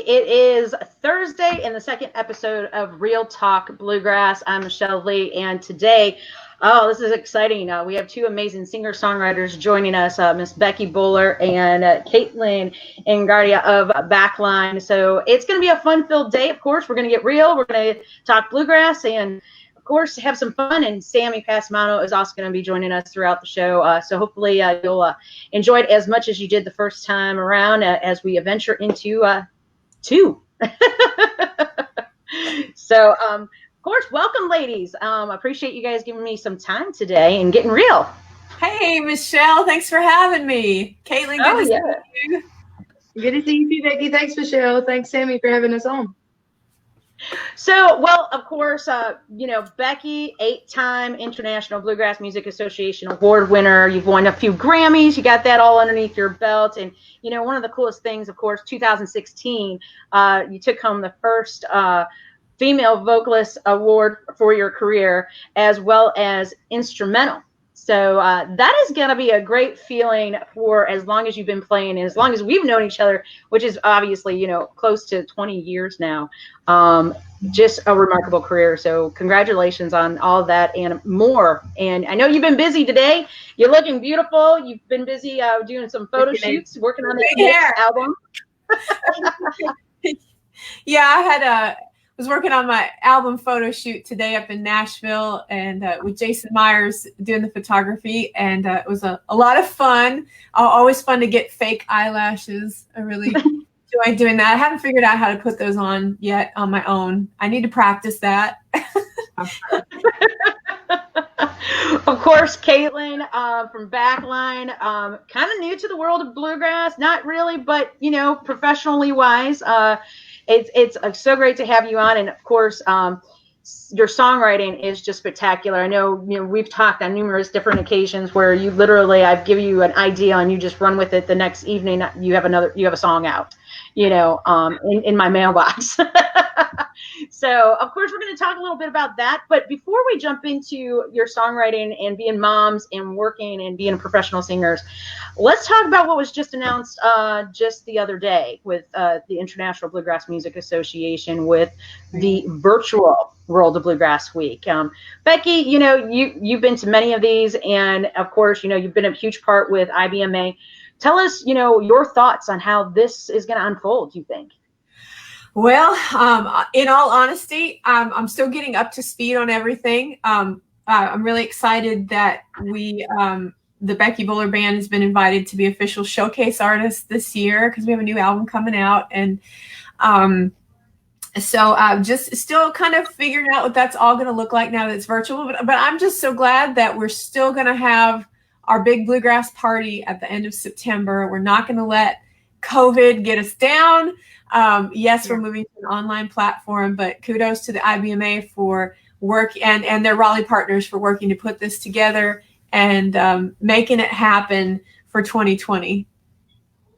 It is Thursday and the second episode of Real Talk Bluegrass. I'm Michelle Lee, and today, this is exciting. We have two amazing singer-songwriters joining us, Miss Becky Bowler and Katelyn Ingardia of Backline. So it's going to be a fun-filled day, of course. We're going to get real. We're going to talk bluegrass and, of course, have some fun. And Sammy Passamano is also going to be joining us throughout the show. So hopefully you'll enjoy it as much as you did the first time around as we venture into two. So, of course, welcome, ladies. Appreciate you guys giving me some time today and getting real. Hey, Michelle, thanks for having me. Katelyn, good to see you. Good to see you too, Becky. Thanks, Michelle. Thanks, Sammy, for having us on. So, well, of course, Becky, 8-time International Bluegrass Music Association award winner. You've won a few Grammys. You got that all underneath your belt. And, one of the coolest things, of course, 2016, you took home the first female vocalist award for your career, as well as instrumental. So that is going to be a great feeling for as long as you've been playing and as long as we've known each other, which is obviously, close to 20 years now. Just a remarkable career. So congratulations on all of that and more. And I know you've been busy today. You're looking beautiful. You've been busy doing some photo shoots, working on the next album. Yeah, was working on my album photo shoot today up in Nashville and with Jason Myers doing the photography, and it was a lot of fun. Always fun to get fake eyelashes. I really enjoy doing that. I haven't figured out how to put those on yet on my own. I need to practice that. Of course, Katelyn from Backline, kind of new to the world of bluegrass. Not really, but, professionally wise, It's so great to have you on, and of course, your songwriting is just spectacular. I know, we've talked on numerous different occasions where you literally, I've given you an idea and you just run with it. The next evening, you have a song out, in my mailbox. So, of course, we're going to talk a little bit about that. But before we jump into your songwriting and being moms and working and being professional singers, let's talk about what was just announced just the other day with the International Bluegrass Music Association with the virtual World of Bluegrass Week. Becky, you've been to many of these, and of course, you've been a huge part with IBMA. Tell us, your thoughts on how this is going to unfold, you think? Well, in all honesty, I'm still getting up to speed on everything. I'm really excited that the Becky Bowler Band has been invited to be official showcase artists this year because we have a new album coming out. And so just still kind of figuring out what that's all going to look like now that it's virtual. But I'm just so glad that we're still going to have our big bluegrass party at the end of September. We're not going to let COVID get us down. Yes, we're moving to an online platform, but kudos to the IBMA for work and their Raleigh partners for working to put this together and making it happen for 2020.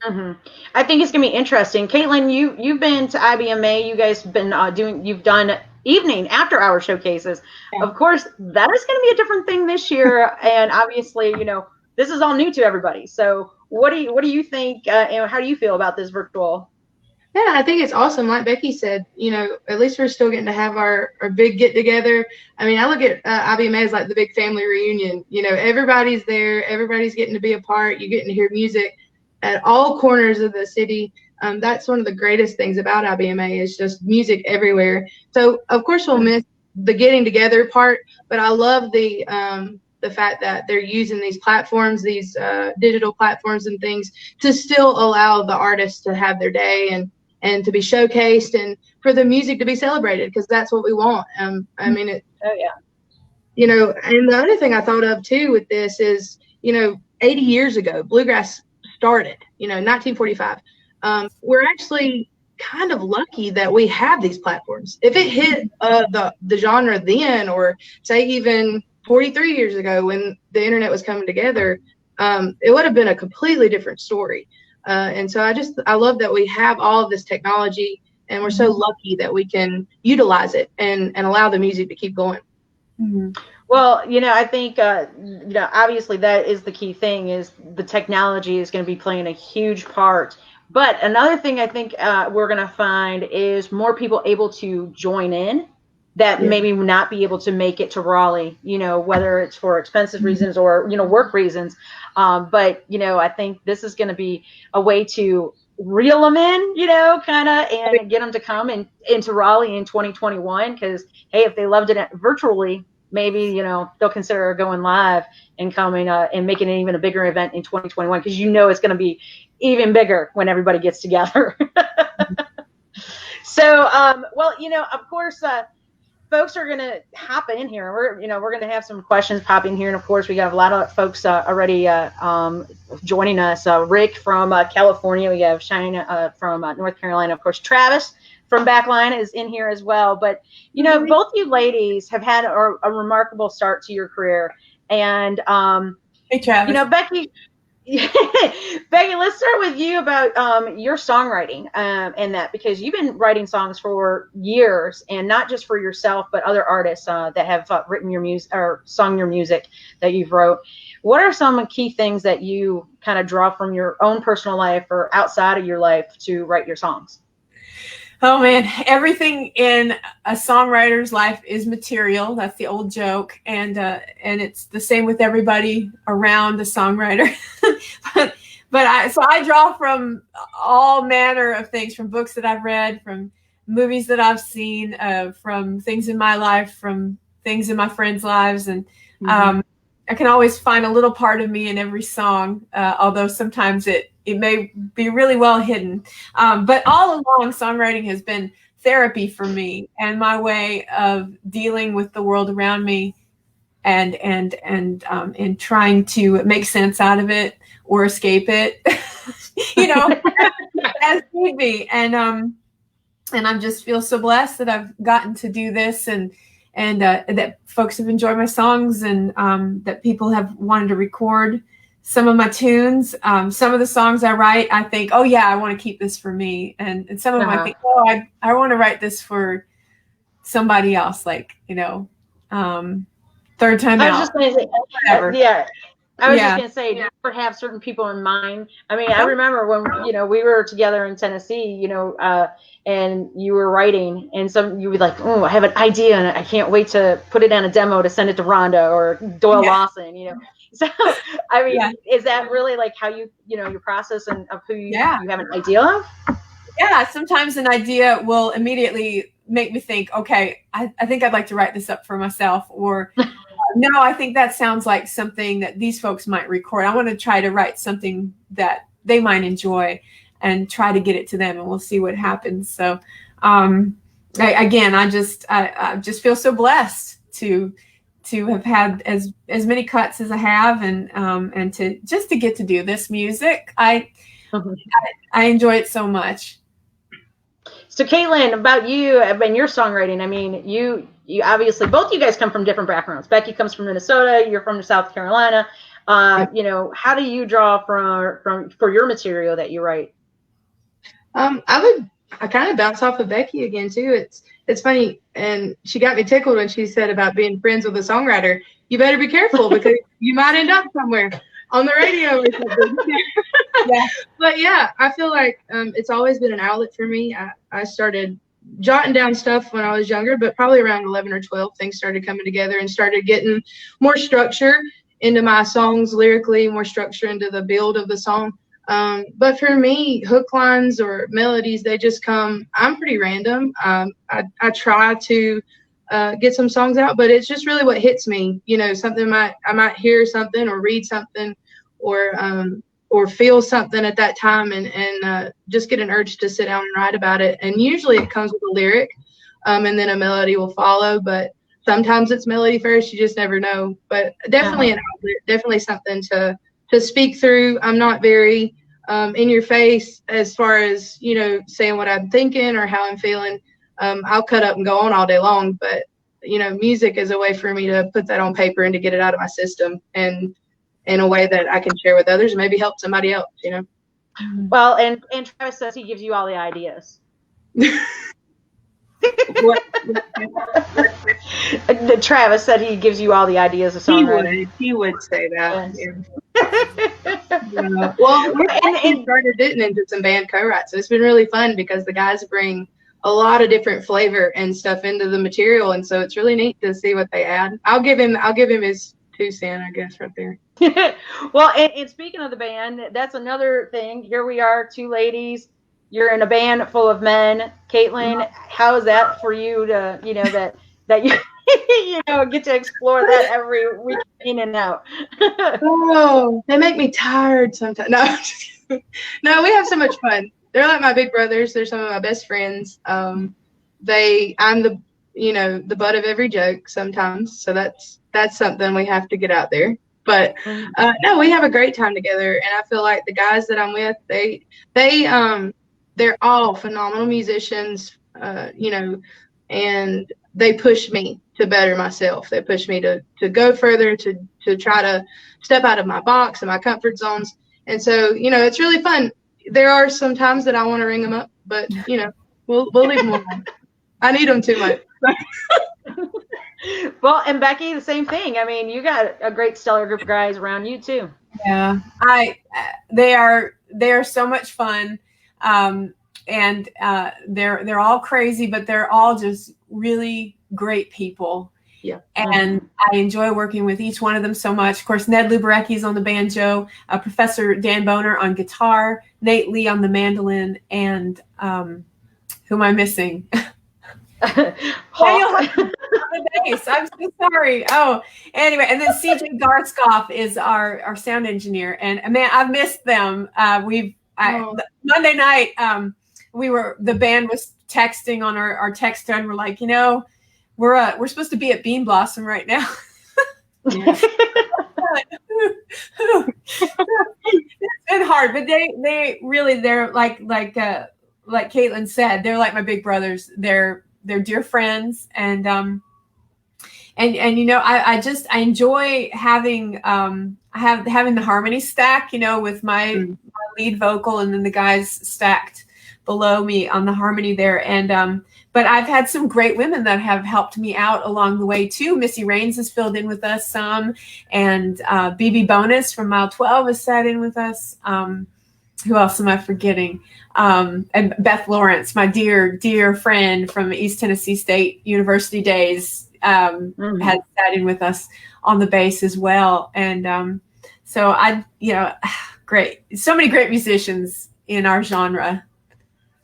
Mm-hmm. I think it's going to be interesting. Katelyn, you've been to IBMA. You guys have been you've done evening after hour showcases. Yeah. Of course, that is going to be a different thing this year. And obviously, this is all new to everybody. So what do you think? How do you feel about this virtual? Yeah, I think it's awesome. Like Becky said, at least we're still getting to have our big get together. I mean, I look at IBMA as like the big family reunion. Everybody's there. Everybody's getting to be a part. You're getting to hear music at all corners of the city. That's one of the greatest things about IBMA is just music everywhere. So, of course, we'll miss the getting together part, but I love the fact that they're using these platforms, these digital platforms and things to still allow the artists to have their day and to be showcased and for the music to be celebrated because that's what we want. I mean, oh yeah. And the other thing I thought of too with this is, 80 years ago, bluegrass started, 1945. We're actually kind of lucky that we have these platforms. If it hit the genre then, or say even 43 years ago when the internet was coming together, it would have been a completely different story. And so I love that we have all of this technology and we're so lucky that we can utilize it and allow the music to keep going. Mm-hmm. Well, I think, obviously that is the key thing is the technology is going to be playing a huge part But another thing I think we're going to find is more people able to join in that maybe not be able to make it to Raleigh, whether it's for expensive reasons or, work reasons. But, I think this is going to be a way to reel them in, kind of, and get them to come into Raleigh in 2021. Because, hey, if they loved it virtually, maybe, they'll consider going live and coming and making it even a bigger event in 2021, because it's going to be even bigger when everybody gets together. So, well, of course, folks are going to hop in here. We're going to have some questions pop in here. And of course, we got a lot of folks already joining us. Rick from California. We have China from North Carolina. Of course, Travis from Backline is in here as well. But, both you ladies have had a remarkable start to your career. And, hey, Travis. Becky, Becky, let's start with you about your songwriting and that, because you've been writing songs for years, and not just for yourself, but other artists that have written your music or sung your music that you've wrote. What are some key things that you kind of draw from your own personal life or outside of your life to write your songs? Oh man, everything in a songwriter's life is material. That's the old joke, and it's the same with everybody around the songwriter. but I draw from all manner of things, from books that I've read, from movies that I've seen, from things in my life, from things in my friends' lives, and I can always find a little part of me in every song, although sometimes it may be really well hidden. But all along, songwriting has been therapy for me and my way of dealing with the world around me and trying to make sense out of it or escape it, as need be. And I just feel so blessed that I've gotten to do this, and that folks have enjoyed my songs, and that people have wanted to record some of my tunes. Some of the songs I write, I think, oh yeah, I want to keep this for me. And some of them I think, oh, I want to write this for somebody else, like, third time I out. was just going to say, whatever. Yeah. I was just going to say, do you ever have certain people in mind? I mean, I remember when, we were together in Tennessee, and you were writing, and you would like, oh, I have an idea and I can't wait to put it on a demo to send it to Rhonda or Doyle Lawson, So, I mean, is that really like how your process and of who you have an idea of? Yeah, sometimes an idea will immediately make me think, okay, I think I'd like to write this up for myself, or no, I think that sounds like something that these folks might record. I want to try to write something that they might enjoy and try to get it to them, and we'll see what happens. So, I just feel so blessed to have had as many cuts as I have, and to get to do this music. I enjoy it so much. So Katelyn, about you and your songwriting, I mean, you obviously, both you guys come from different backgrounds. Becky comes from Minnesota, you're from South Carolina. How do you draw for your material that you write? I kind of bounce off of Becky again too. It's funny, and she got me tickled when she said about being friends with a songwriter. You better be careful, because you might end up somewhere on the radio or something. But yeah, I feel like it's always been an outlet for me. I started jotting down stuff when I was younger, but probably around 11 or 12, things started coming together and started getting more structure into my songs lyrically, more structure into the build of the song. But for me, hook lines or melodies, they just come. I'm pretty random. I try to get some songs out, but it's just really what hits me. Something I might hear something or read something or feel something at that time, and just get an urge to sit down and write about it. And usually it comes with a lyric, and then a melody will follow. But sometimes it's melody first. You just never know. But definitely an outlet, definitely something to speak through. I'm not very in your face as far as, saying what I'm thinking or how I'm feeling. I'll cut up and go on all day long, but music is a way for me to put that on paper and to get it out of my system, and in a way that I can share with others and maybe help somebody else, Well, and Travis says he gives you all the ideas. Travis said he gives you all the ideas of songwriting. He would say that. Yes. Yeah. Well, we started getting into some band co-writes, so it's been really fun because the guys bring a lot of different flavor and stuff into the material, and so it's really neat to see what they add. I'll give him his 2 cents, I guess, right there. Well, and speaking of the band, that's another thing. Here we are, 2 ladies. You're in a band full of men. Katelyn, how is that for you to, that you get to explore that every week in and out? Oh, they make me tired sometimes. No, no, we have so much fun. They're like my big brothers. They're some of my best friends. I'm the butt of every joke sometimes. So that's something we have to get out there. But no, we have a great time together, and I feel like the guys that I'm with, they're all phenomenal musicians, and they push me to better myself. They push me to go further, to try to step out of my box and my comfort zones. And so, it's really fun. There are some times that I want to ring them up, but, we'll leave them alone. I need them too much. Well, and Becky, the same thing. I mean, you got a great stellar group of guys around you too. Yeah, they are so much fun, and they're all crazy, but they're all just really great people. Yeah, and I enjoy working with each one of them so much. Of course, Ned Luberecki's on the banjo, Professor Dan Boner on guitar, Nate Lee on the mandolin, and who am I missing? The bass. I'm so sorry. Oh, anyway, and then CJ Garskoff is our sound engineer, and man, I've missed them. Monday night, the band was texting on our text thread. We're like, we're supposed to be at Bean Blossom right now. It's been hard, but they really, they're like Katelyn said, they're like my big brothers. They're dear friends, and I enjoy having having the harmony stack, with my lead vocal and then the guys stacked below me on the harmony there. And but I've had some great women that have helped me out along the way too. Missy Raines has filled in with us some, and BB Bonus from Mile 12 has sat in with us. Who else am I forgetting? And Beth Lawrence, my dear friend from East Tennessee State University days, has sat in with us on the bass as well. And so great. So many great musicians in our genre.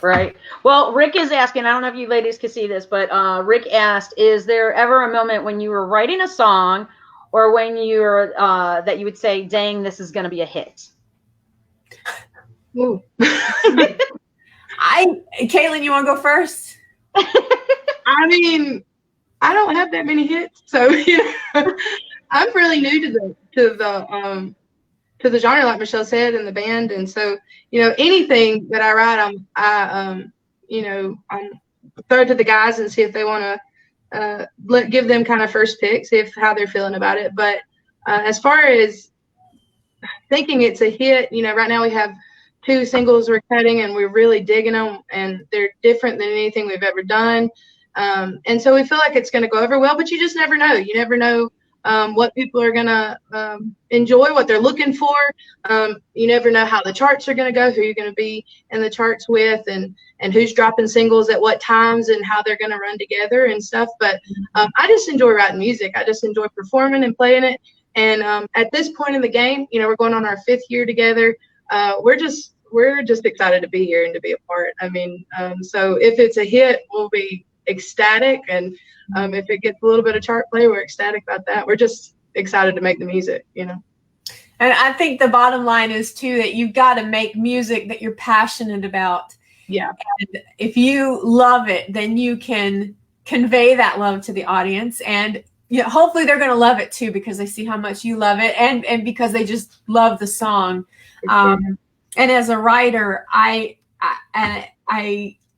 Right. Well, Rick is asking, I don't know if you ladies can see this, but Rick asked, is there ever a moment when you were writing a song or when you're that you would say, dang, this is going to be a hit? Ooh. Katelyn, you want to go first? I mean, I don't have that many hits, so I'm really new to the genre, like Michelle said, and the band, and so anything that I write, I'm throw it to the guys and see if they want to give them kind of first pick, see how they're feeling about it. But as far as thinking it's a hit, right now we have 2 singles we're cutting, and we're really digging them, and they're different than anything we've ever done. And so we feel like it's going to go over well, but you just never know. You never know what people are going to enjoy, what they're looking for. You never know how the charts are going to go, who you're going to be in the charts with, and who's dropping singles at what times and how they're going to run together and stuff. But I just enjoy writing music. I just enjoy performing and playing it. And at this point in the game, we're going on our 5th year together. We're just excited to be here and to be a part. I mean, so if it's a hit, we'll be ecstatic, and if it gets a little bit of chart play, we're ecstatic about that. We're just excited to make the music, And I think the bottom line is too that you've got to make music that you're passionate about. Yeah. And if you love it, then you can convey that love to the audience, and hopefully they're going to love it too, because they see how much you love it, and because they just love the song. And as a writer, I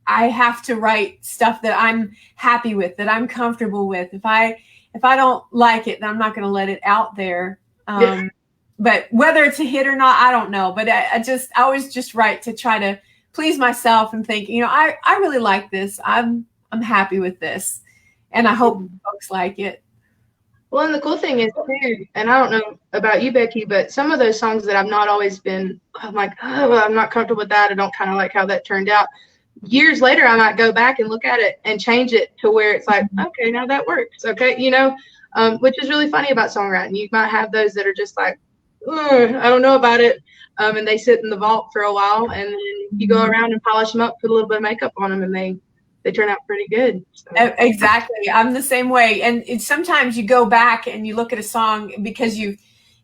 have to write stuff that I'm happy with, that I'm comfortable with. If I don't like it, then I'm not going to let it out there. But whether it's a hit or not, I don't know. But I always just write to try to please myself and think, I really like this. I'm happy with this, and I hope folks like it. Well, and the cool thing is too, and I don't know about you, Becky, but some of those songs that I've not always been, I'm like, oh, I'm not comfortable with that. I don't kind of like how that turned out. Years later, I might go back and look at it and change it to where it's like, okay, now that works. Okay, which is really funny about songwriting. You might have those that are just like, I don't know about it. And they sit in the vault for a while, and then you go around and polish them up, put a little bit of makeup on them, and they turn out pretty good. So. Exactly. I'm the same way. And sometimes you go back and you look at a song because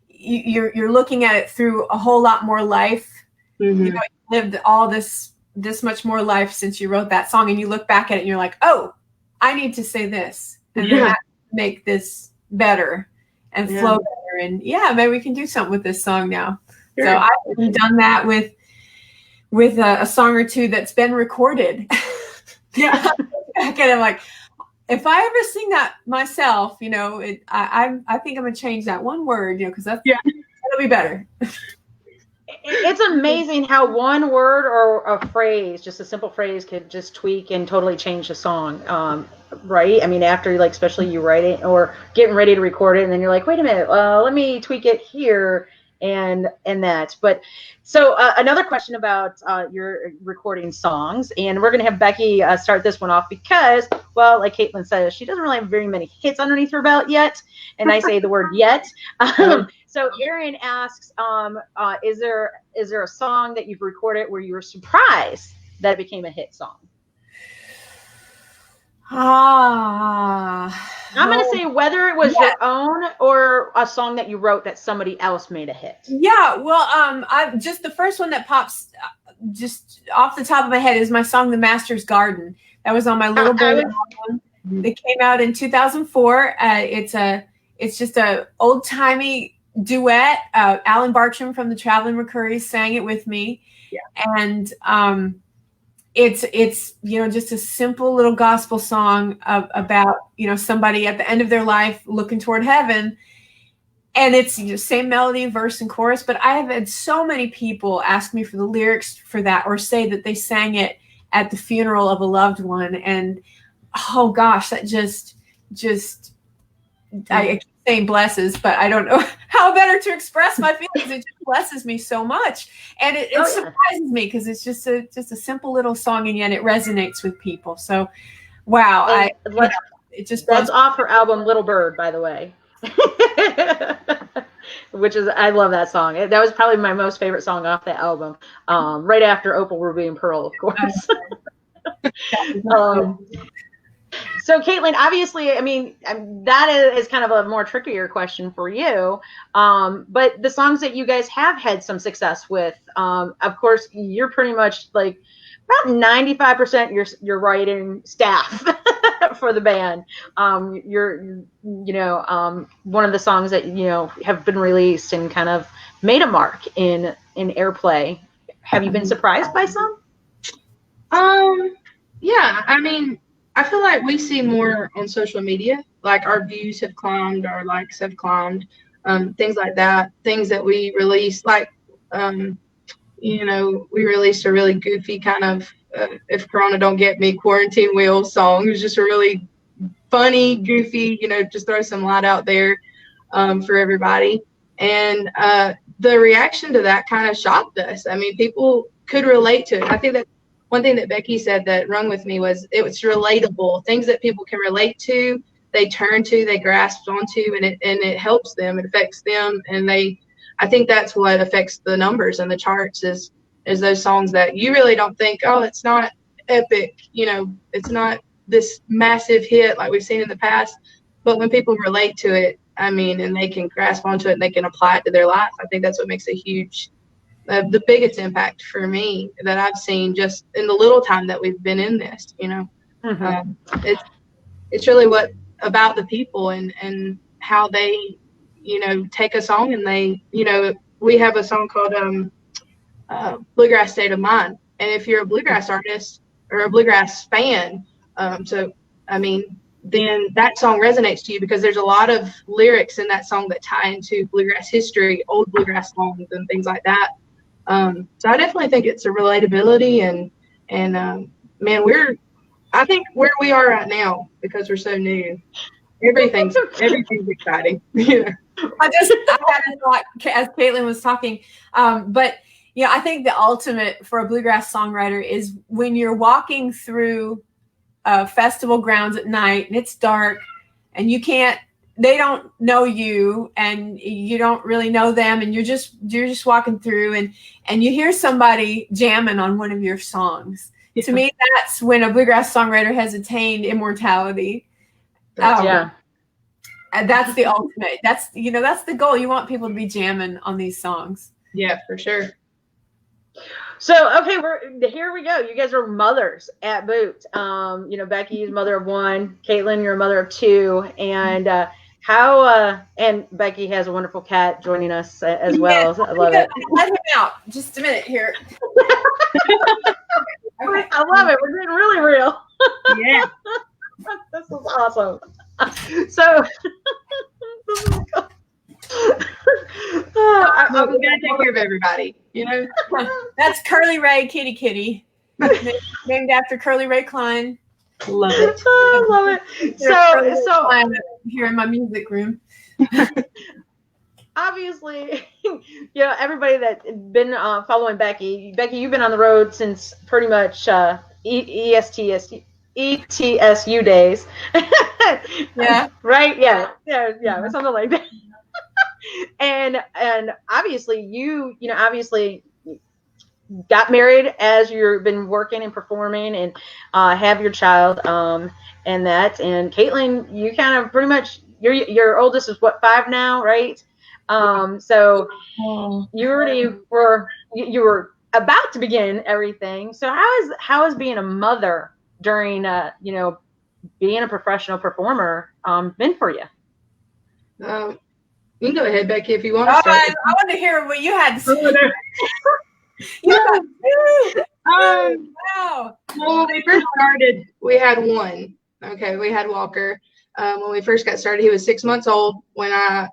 you're looking at it through a whole lot more life. Mm-hmm. You lived all this much more life since you wrote that song, and you look back at it and you're like, oh, I need to say this and then make this better and flow better. And maybe we can do something with this song now. Sure. So I've done that with a song or two that's been recorded. Yeah. And I'm like, if I ever sing that myself, I think I'm gonna change that one word, because that'll be better. It's amazing how one word or a phrase, just a simple phrase, could just tweak and totally change the song, right? I mean, after especially you write it or getting ready to record it, and then you're like, wait a minute, let me tweak it here and that. But so another question about your recording songs, and we're going to have Becky start this one off because, well, like Katelyn says, she doesn't really have very many hits underneath her belt yet, and I say the word yet. So Erin asks, is there a song that you've recorded where you were surprised that it became a hit song? I'm going to say whether it was your own or a song that you wrote that somebody else made a hit. Yeah, well, I just the first one that pops just off the top of my head is my song "The Master's Garden." That was on my Little Bird album. It came out in 2004. It's just a old timey duet. Alan Bartram from the Traveling McCurries sang it with me, and it's just a simple little gospel song about somebody at the end of their life looking toward heaven, and it's same melody, verse and chorus. But I have had so many people ask me for the lyrics for that, or say that they sang it at the funeral of a loved one, and oh gosh, that just I keep saying blesses, but I don't know how better to express my feelings. It just blesses me so much, and it surprises me because it's just a simple little song, and yet it resonates with people. So, wow, it just that's off her album Little Bird, by the way, which is I love that song. That was probably my most favorite song off that album, right after Opal, Ruby, and Pearl, of course. So, Katelyn, obviously, I mean, that is kind of a more trickier question for you. But the songs that you guys have had some success with, of course, you're pretty much like about 95% your writing staff for the band. You're one of the songs that, have been released and kind of made a mark in airplay. Have you been surprised by some? Yeah, I mean, I feel like we see more on social media, like our views have climbed, our likes have climbed, things like that. Things that we release, like, we released a really goofy kind of, if Corona don't get me, Quarantine Wheels song. It was just a really funny, goofy, just throw some light out there for everybody. And the reaction to that kind of shocked us. I mean, people could relate to it. I think that one thing that Becky said that rung with me was it was relatable. Things that people can relate to, they turn to, they grasp onto, and it helps them. It affects them, and I think that's what affects the numbers and the charts is those songs that you really don't think, oh, it's not epic, it's not this massive hit like we've seen in the past. But when people relate to it, I mean, and they can grasp onto it and they can apply it to their life, I think that's what makes a huge. The biggest impact for me that I've seen just in the little time that we've been in this, it's really what about the people and how they, take a song and they, we have a song called Bluegrass State of Mind. And if you're a bluegrass artist or a bluegrass fan, then that song resonates to you because there's a lot of lyrics in that song that tie into bluegrass history, old bluegrass songs and things like that. So I definitely think it's a relatability and man, I think where we are right now, because we're so new, everything's exciting. Yeah. I had a thought as Katelyn was talking, but I think the ultimate for a bluegrass songwriter is when you're walking through festival grounds at night and it's dark and they don't know you and you don't really know them, and you're just walking through and you hear somebody jamming on one of your songs. Yeah. To me, that's when a bluegrass songwriter has attained immortality. And that's the ultimate. That's the goal. You want people to be jamming on these songs. Yeah, for sure. So, okay, here we go. You guys are mothers at Boot. Becky is mother of 1. Katelyn, you're a mother of 2. And and Becky has a wonderful cat joining us as well. I love it. Let him out. Just a minute here. Okay. I love it. We're getting really real. Yeah. This is awesome. So, we gotta take care of everybody. That's Curly Ray Kitty, named after Curly Ray Klein. Love it. I love it. So I'm here in my music room. Obviously, everybody that's been following Becky, you've been on the road since pretty much ETSU days. Yeah. Right? Yeah, something like that. and obviously you got married as you've been working and performing and have your child and that. And Katelyn, you kind of pretty much your oldest is 5 now, right? So you already were about to begin everything. So how is being a mother during being a professional performer been for you? You can go ahead, Becky, if you want to start. I want to hear what you had to say. Wow. Well, when we first started, we had 1. Okay, we had Walker. When we first got started, he was 6 months old when I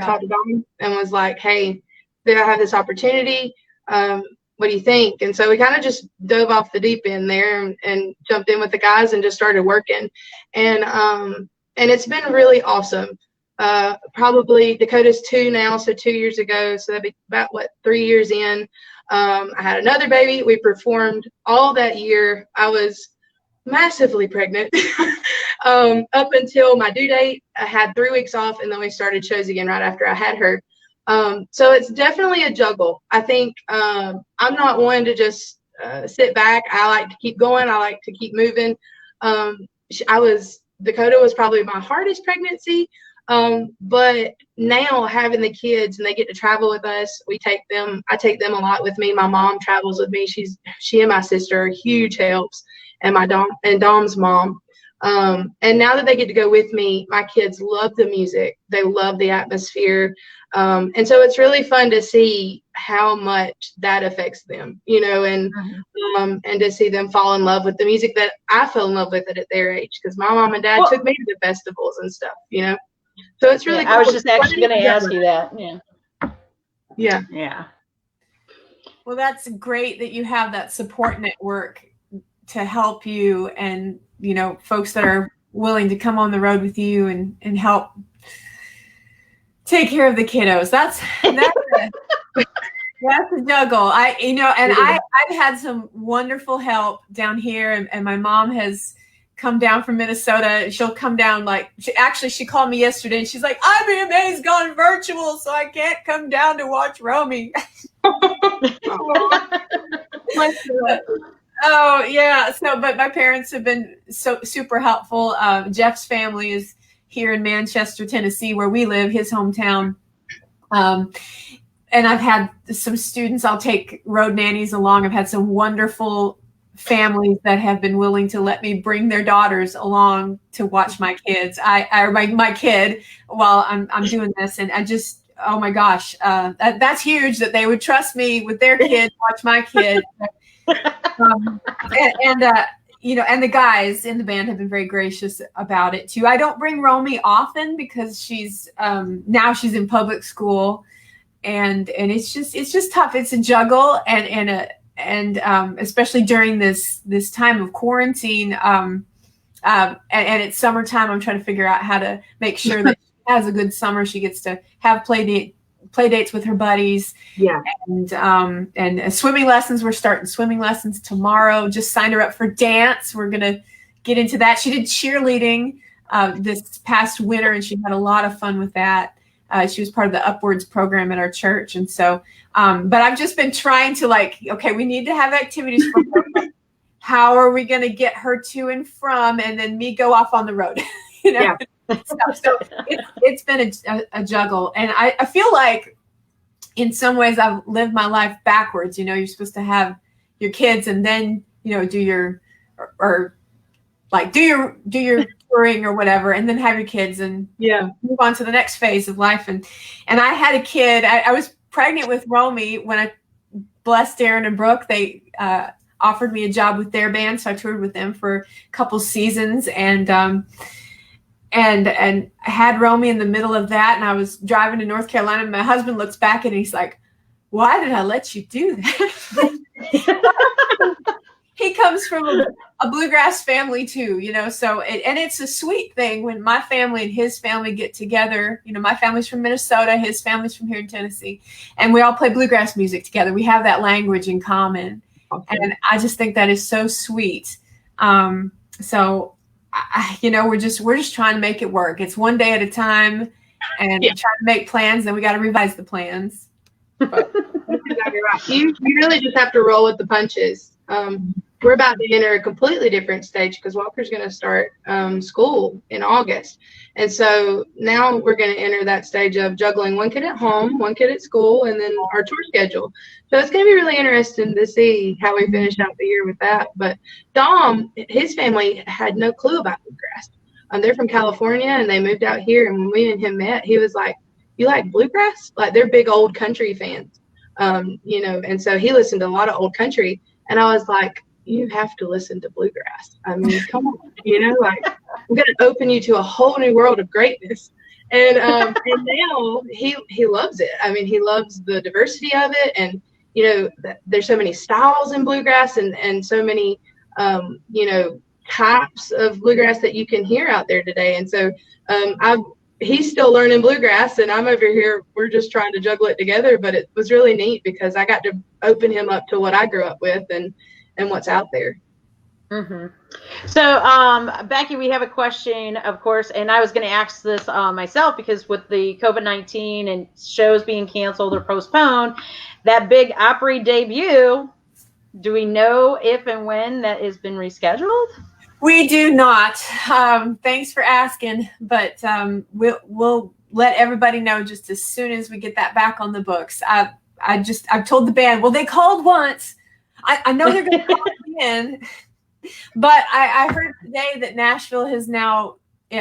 talked to him and was like, hey, I have this opportunity. What do you think? And so we kind of just dove off the deep end there and jumped in with the guys and just started working. And it's been really awesome. Probably Dakota's 2 now, so 2 years ago. So that'd be about 3 years in. I had another baby. We performed all that year. I was massively pregnant up until my due date. I had 3 weeks off, and then we started shows again right after I had her. So it's definitely a juggle. I think I'm not one to just sit back. I like to keep going. I like to keep moving. Dakota was probably my hardest pregnancy. But now having the kids and they get to travel with us, I take them a lot with me. My mom travels with me. She and my sister are huge helps, and Dom's mom. And now that they get to go with me, my kids love the music. They love the atmosphere. And so it's really fun to see how much that affects them, and to see them fall in love with the music that I fell in love with it at their age. Because my mom and dad took me to the festivals and stuff, So it's really cool. I was just actually going to ask you that. Yeah. Yeah. Well, that's great that you have that support network to help you and, folks that are willing to come on the road with you and help take care of the kiddos. That's a juggle. I've had some wonderful help down here, and my mom has come down from Minnesota. She'll come down she called me yesterday and she's like, IBMA's gone virtual, so I can't come down to watch Romy. Oh yeah. But my parents have been so super helpful. Jeff's family is here in Manchester, Tennessee, where we live, his hometown. And I've had some students, I'll take road nannies along. I've had some wonderful families that have been willing to let me bring their daughters along to watch my kids. My kid while I'm doing this, and I just, oh my gosh, that's huge that they would trust me with their kid, watch my kid. And the guys in the band have been very gracious about it too. I don't bring Romy often because she's now she's in public school, and it's just tough. It's a juggle, and especially during this time of quarantine, and it's summertime. I'm trying to figure out how to make sure that she has a good summer. She gets to have play dates with her buddies. Yeah. And swimming lessons. We're starting swimming lessons tomorrow. Just signed her up for dance. We're going to get into that. She did cheerleading this past winter, and she had a lot of fun with that. She was part of the Upwards program at our church. And so, but I've just been trying to okay, we need to have activities for her. How are we going to get her to and from, and then me go off on the road, Yeah. So it's been a juggle. And I feel like in some ways I've lived my life backwards. You're supposed to have your kids and then, do your touring or whatever, and then have your kids and move on to the next phase of life. And I had a kid. I was pregnant with Romy when I blessed Darren and Brooke. They offered me a job with their band, so I toured with them for a couple seasons, and I had Romy in the middle of that. And I was driving to North Carolina, and my husband looks back and he's like, "Why did I let you do that?" He comes from a bluegrass family too, so and it's a sweet thing when my family and his family get together. My family's from Minnesota, his family's from here in Tennessee, and we all play bluegrass music together. We have that language in common. Okay. And I just think that is so sweet. So we're just trying to make it work. It's one day at a time, and trying to make plans. Then we got to revise the plans. But exactly right. You really just have to roll with the punches. We're about to enter a completely different stage because Walker's going to start school in August. And so now we're going to enter that stage of juggling one kid at home, one kid at school, and then our tour schedule. So it's going to be really interesting to see how we finish out the year with that. But Dom, his family had no clue about bluegrass. They're from California, and they moved out here. And when we and him met, he was like, "You like bluegrass?" Like, they're big old country fans, and so he listened to a lot of old country. And I was like, "You have to listen to bluegrass. I mean, come on, I'm going to open you to a whole new world of greatness." And now he loves it. I mean, he loves the diversity of it. And, there's so many styles in bluegrass and so many, types of bluegrass that you can hear out there today. And so he's still learning bluegrass, and I'm over here. We're just trying to juggle it together. But it was really neat because I got to open him up to what I grew up with and what's out there. Mm-hmm. So, Becky, we have a question, of course, and I was going to ask this myself because with the COVID-19 and shows being canceled or postponed, that big Opry debut, do we know if and when that has been rescheduled? We do not. Thanks for asking, but we'll let everybody know just as soon as we get that back on the books. I've told the band, well, they called once. I know they're going to call again, but I heard today that Nashville has now,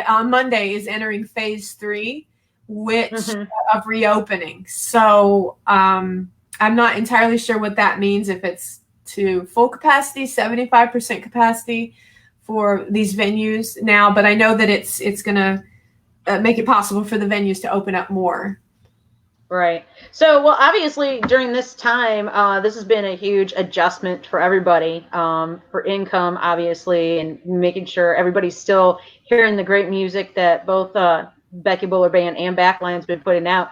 on Monday, is entering phase 3, which of reopening. So I'm not entirely sure what that means, if it's to full capacity, 75% capacity for these venues now, but I know that it's going to make it possible for the venues to open up more. Right. So, well, obviously during this time, this has been a huge adjustment for everybody, for income, obviously, and making sure everybody's still hearing the great music that both Becky Buller Band and Backline's been putting out.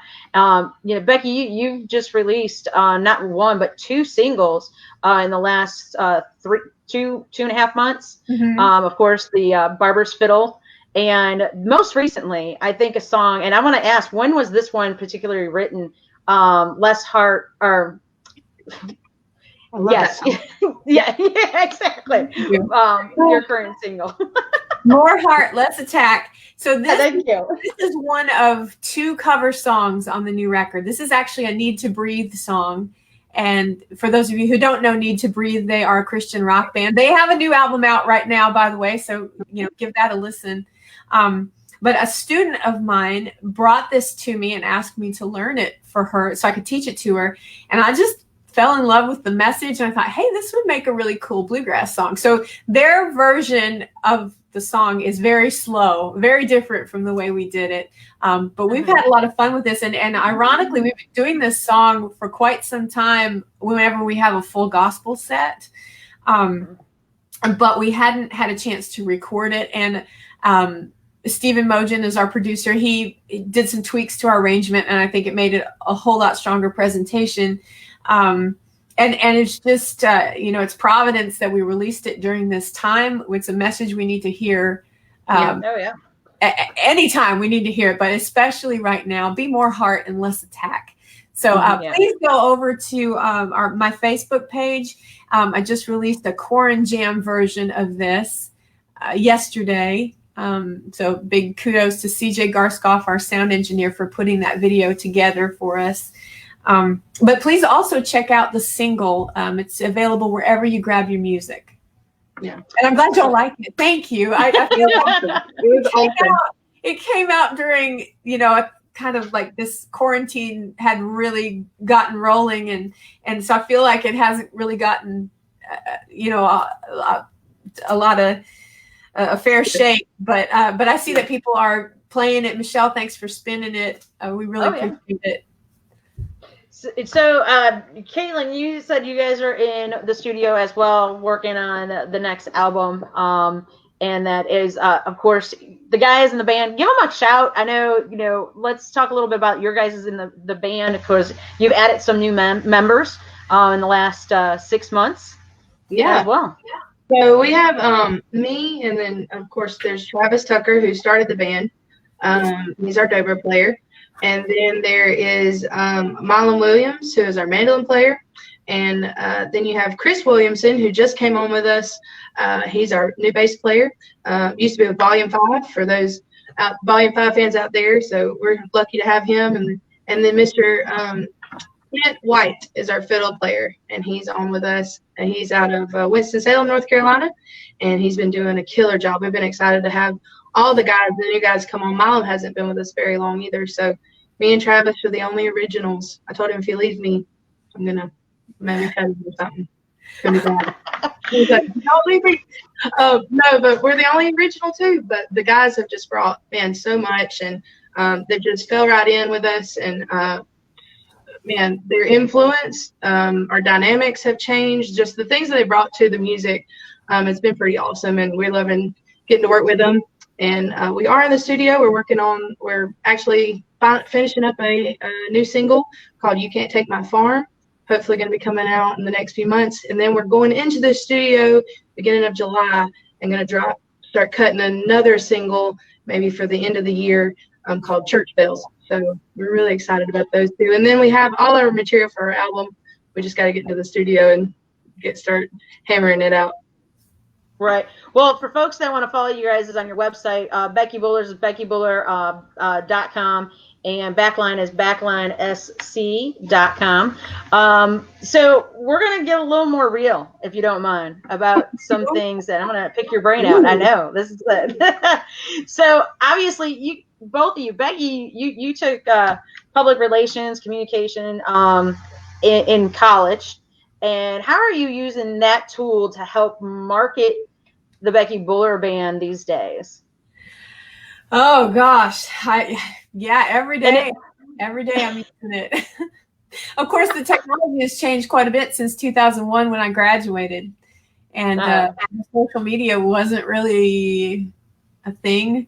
Becky, you've just released not one but 2 singles in the last two and a half months. Of course, the Barber's Fiddle. And most recently, I think a song, and I want to ask, when was this one particularly written? Less Heart, or yes, yeah, exactly. Your current single, More Heart, Less Attack. So thank you. This is one of 2 cover songs on the new record. This is actually a Need to Breathe song. And for those of you who don't know Need to Breathe, they are a Christian rock band. They have a new album out right now, by the way, so give that a listen. But a student of mine brought this to me and asked me to learn it for her so I could teach it to her. And I just fell in love with the message, and I thought, hey, this would make a really cool bluegrass song. So their version of the song is very slow, very different from the way we did it. But we've had a lot of fun with this. And ironically, we've been doing this song for quite some time whenever we have a full gospel set. but we hadn't had a chance to record it. And Stephen Mogen is our producer. He did some tweaks to our arrangement, and I think it made it a whole lot stronger presentation. And it's just, it's providence that we released it during this time. It's a message we need to hear. Anytime we need to hear it, but especially right now, be more heart and less attack. So please go over to my Facebook page. I just released a Quarren Jam version of this yesterday. So big kudos to CJ Garskoff, our sound engineer, for putting that video together for us. But please also check out the single. It's available wherever you grab your music. Yeah. And I'm glad y'all liked it. Thank you. I feel awesome. It was awesome. It came out during, kind of like this quarantine had really gotten rolling. And so I feel like it hasn't really gotten, a lot of a fair shake. But I see that people are playing it. Michelle, thanks for spinning it. We really appreciate it. So, Katelyn, you said you guys are in the studio as well, working on the next album, and that is, of course, the guys in the band. Give them a shout. I know, let's talk a little bit about your guys in the band. Of course, you've added some new members in the last 6 months. Yeah. As well. So we have me, and then, of course, there's Travis Tucker, who started the band. He's our dobro player. And then there is Mylon Williams, who is our mandolin player. And then you have Chris Williamson, who just came on with us. He's our new bass player. Used to be with Volume 5 for those Volume 5 fans out there. So we're lucky to have him. And then Mr. Kent White is our fiddle player, and he's on with us. And he's out of Winston-Salem, North Carolina. And he's been doing a killer job. We've been excited to have all the new guys come on. Mylon hasn't been with us very long either. So me and Travis are the only originals. I told him if he leaves me, I'm going to maybe cut him or something. He's like, don't leave me. No, but we're the only original too. But the guys have just brought in so much, and they just fell right in with us. And their influence, our dynamics have changed. Just the things that they brought to the music, it's been pretty awesome. And we're loving getting to work with them. And we are in the studio. We're actually finishing up a new single called You Can't Take My Farm. Hopefully going to be coming out in the next few months. And then we're going into the studio beginning of July and going to start cutting another single maybe for the end of the year called Church Bells. So we're really excited about those two. And then we have all our material for our album. We just got to get into the studio and start hammering it out. Right. Well, for folks that want to follow you guys, is on your website. Becky Buller's is beckybuller.com, and Backline is backlinesc.com. So we're going to get a little more real, if you don't mind, about some things that I'm going to pick your brain out. I know. This is good. So obviously, both of you, Becky, you took public relations, communication in college. And how are you using that tool to help market the Becky Buller Band these days? Oh gosh, every day I'm using it. Of course, the technology has changed quite a bit since 2001 when I graduated, and social media wasn't really a thing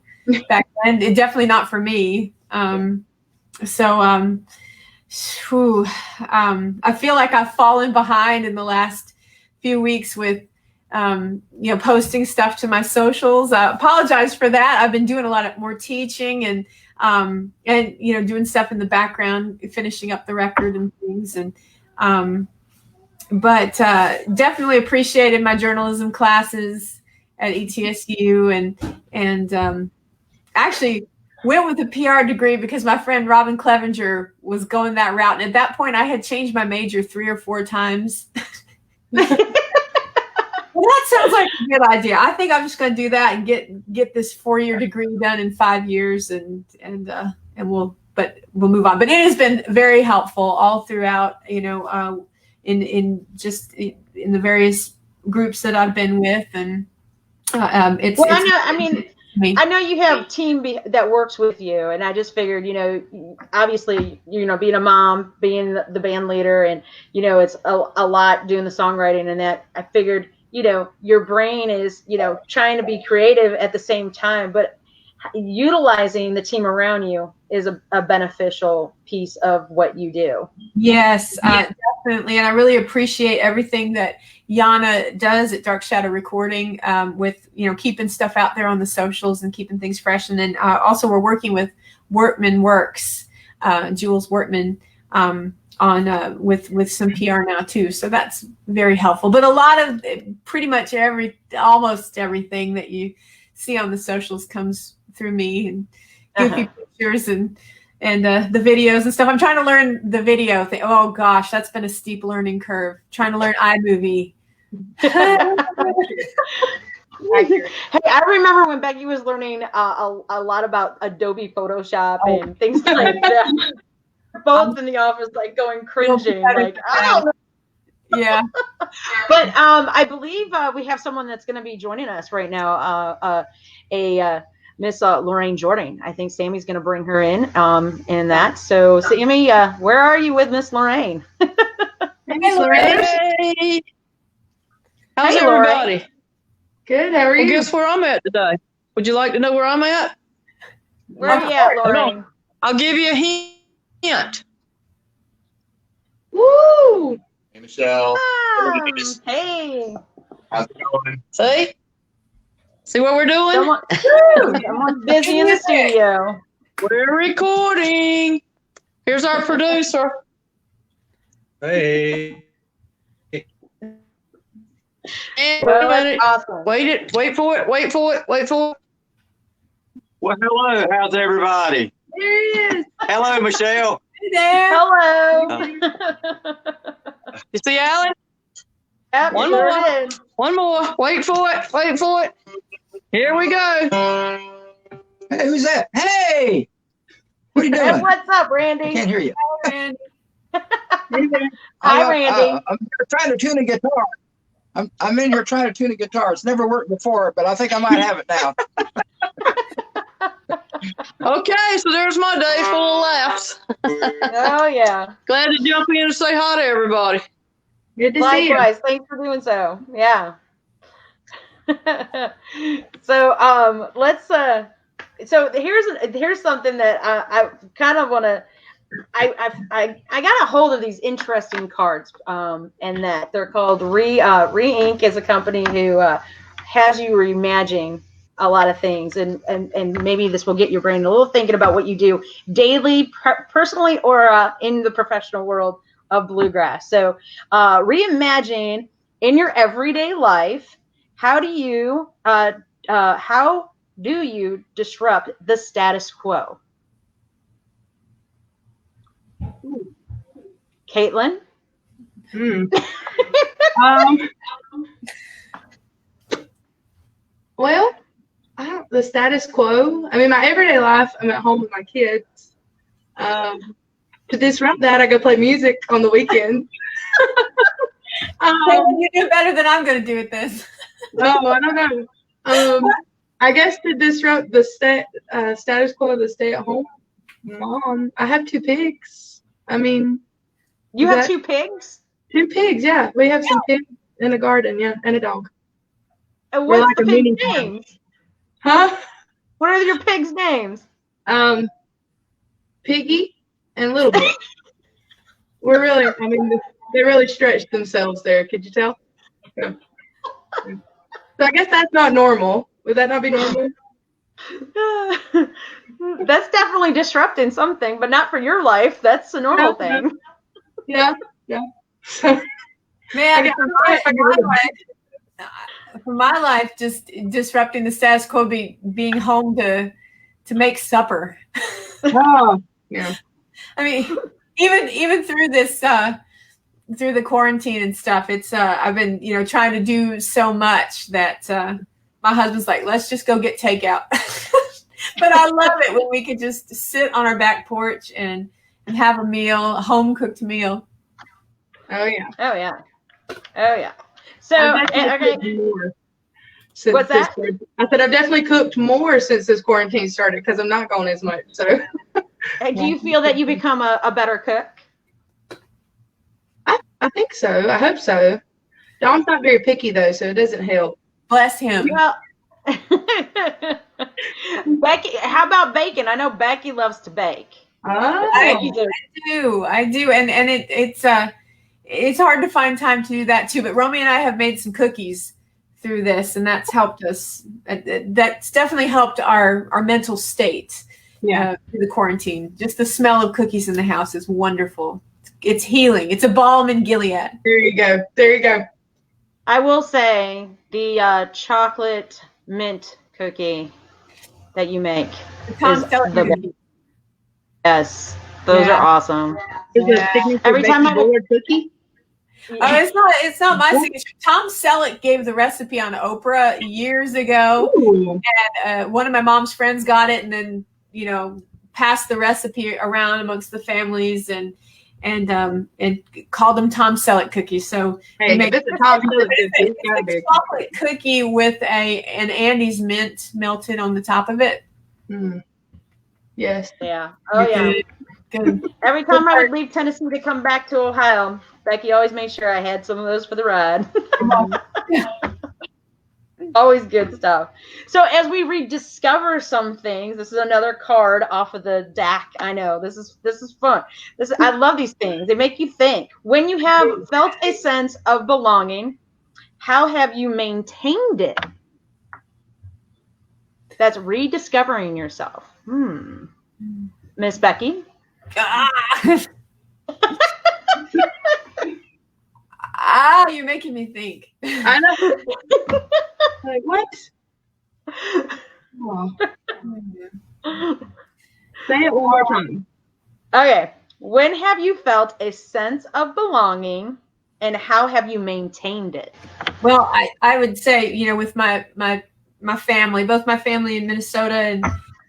back then. It definitely not for me. I feel like I've fallen behind in the last few weeks with, posting stuff to my socials. Apologize for that. I've been doing a lot more teaching and doing stuff in the background, finishing up the record and things. But definitely appreciated my journalism classes at ETSU and actually went with a PR degree because my friend Robin Clevenger was going that route. And at that point, I had changed my major 3 or 4 times. Well, that sounds like a good idea. I think I'm just going to do that and get this 4-year degree done in 5 years, and we'll move on. But it has been very helpful all throughout. In the various groups that I've been with, and it's. Well, I know you have a team that works with you, and I just figured, obviously, being a mom, being the band leader, and it's a lot doing the songwriting, and that I figured, your brain is, trying to be creative at the same time, but utilizing the team around you is a beneficial piece of what you do. Yes, definitely. And I really appreciate everything that Yana does at Dark Shadow Recording, with, keeping stuff out there on the socials and keeping things fresh. And then also we're working with Wortman Works, Jules Wortman, on with some PR now too. So that's very helpful. But a lot of pretty much almost everything that you see on the socials comes through me, and goofy pictures and the videos and stuff. I'm trying to learn the video thing. Oh gosh, that's been a steep learning curve. Trying to learn iMovie. Hey, I remember when Becky was learning a lot about Adobe Photoshop and things like that. Both in the office, like going cringing, like, oh. Yeah. But I believe we have someone that's going to be joining us right now. Miss Lorraine Jordan. I think Sammy's going to bring her in that. So, Sammy, where are you with Miss Lorraine? Hey, Lorraine. Hey. How's Hey, everybody? Lorraine. Good. How are you? Well, guess where I'm at today? Would you like to know where I'm at? Where are you at, Lorraine? I'll give you a hint. Woo! Hey, Michelle. Hey. How's it going? See what we're doing? Someone's busy in the studio. We're recording. Here's our producer. Hey. And Well, wait a minute. awesome. Wait for it. Well, hello. How's everybody? There he is. Hello, Michelle. Hey there. Hello. You see Alan? Yep, One sure more. did. One more. Wait for it. Here we go. Hey, who's that? Hey! What are you Hey, doing? what's up, I Randy? can't hear you. And Hi, Randy. I'm here trying to tune a guitar. I'm in here trying to tune a guitar. It's never worked before, but I think I might have it now. Okay, so there's my day full of laughs. Oh, yeah. Glad to jump in and say hi to everybody. Good to see you. Likewise. Thanks for doing so. Yeah. So let's so here's something that I kind of want to I got a hold of these interesting cards, and that they're called Re-Ink is a company who has you reimagine a lot of things, and maybe this will get your brain a little thinking about what you do daily, personally, or in the professional world of bluegrass. So reimagine in your everyday life. How do you disrupt the status quo? Katelyn? Well, the status quo. I mean, my everyday life, I'm at home with my kids. To disrupt that, I go play music on the weekend. you do better than I'm going to do at this. No, I don't know. I guess to disrupt the status quo of the stay-at-home mom, I have 2 pigs. I mean, You have 2 pigs? 2 pigs, yeah. We have some pigs in a garden, yeah, and a dog. And what's like the a pig's mini names? Huh? What are your pigs' names? Piggy and Little Bit. They really stretched themselves there. Could you tell? Yeah. So I guess that's not normal. Would that not be normal? That's definitely disrupting something, but not for your life. That's a normal thing. Yeah. Man, for my life, just disrupting the status quo, being home to make supper. Oh, yeah. I mean, even through this through the quarantine and stuff, it's I've been trying to do so much that my husband's like, let's just go get takeout. But I love it when we can just sit on our back porch and have a meal, a home cooked meal. Oh yeah. Oh yeah. So okay. What's that? I said I've definitely cooked more since this quarantine started because I'm not going as much. So. And do you feel that you become a better cook? I think so. I hope so. Dom's not very picky though, so it doesn't help. Bless him. Well, Becky, how about bacon? I know Becky loves to bake. Oh, I do, and it's hard to find time to do that too. But Romy and I have made some cookies through this, and that's helped us. That's definitely helped our mental state. Yeah. Through the quarantine. Just the smell of cookies in the house is wonderful. It's healing. It's a balm in Gilead. There you go. There you go. I will say the chocolate mint cookie that you make. Yes, those are awesome. Is it a signature Every time Becky Bullard cookie? It's not my signature. Tom Selleck gave the recipe on Oprah years ago. Ooh. And one of my mom's friends got it and then, passed the recipe around amongst the families and called them Tom Selleck cookies. So Hey, if it's a Tom Selleck cookie, it's gotta be a chocolate cookie with an Andes mint melted on the top of it. Mm. Yes. Yeah. Oh yeah. Good. Every time I would leave Tennessee to come back to Ohio, Becky always made sure I had some of those for the ride. Always good stuff. So as we rediscover some things, this is another card off of the deck. I know this is fun. I love these things. They make you think. When you have felt a sense of belonging, how have you maintained it? That's rediscovering yourself. Miss Becky? You're making me think. I know. Like, what? Oh. Say it one more time. Okay. When have you felt a sense of belonging and how have you maintained it? Well, I would say, with my family, both my family in Minnesota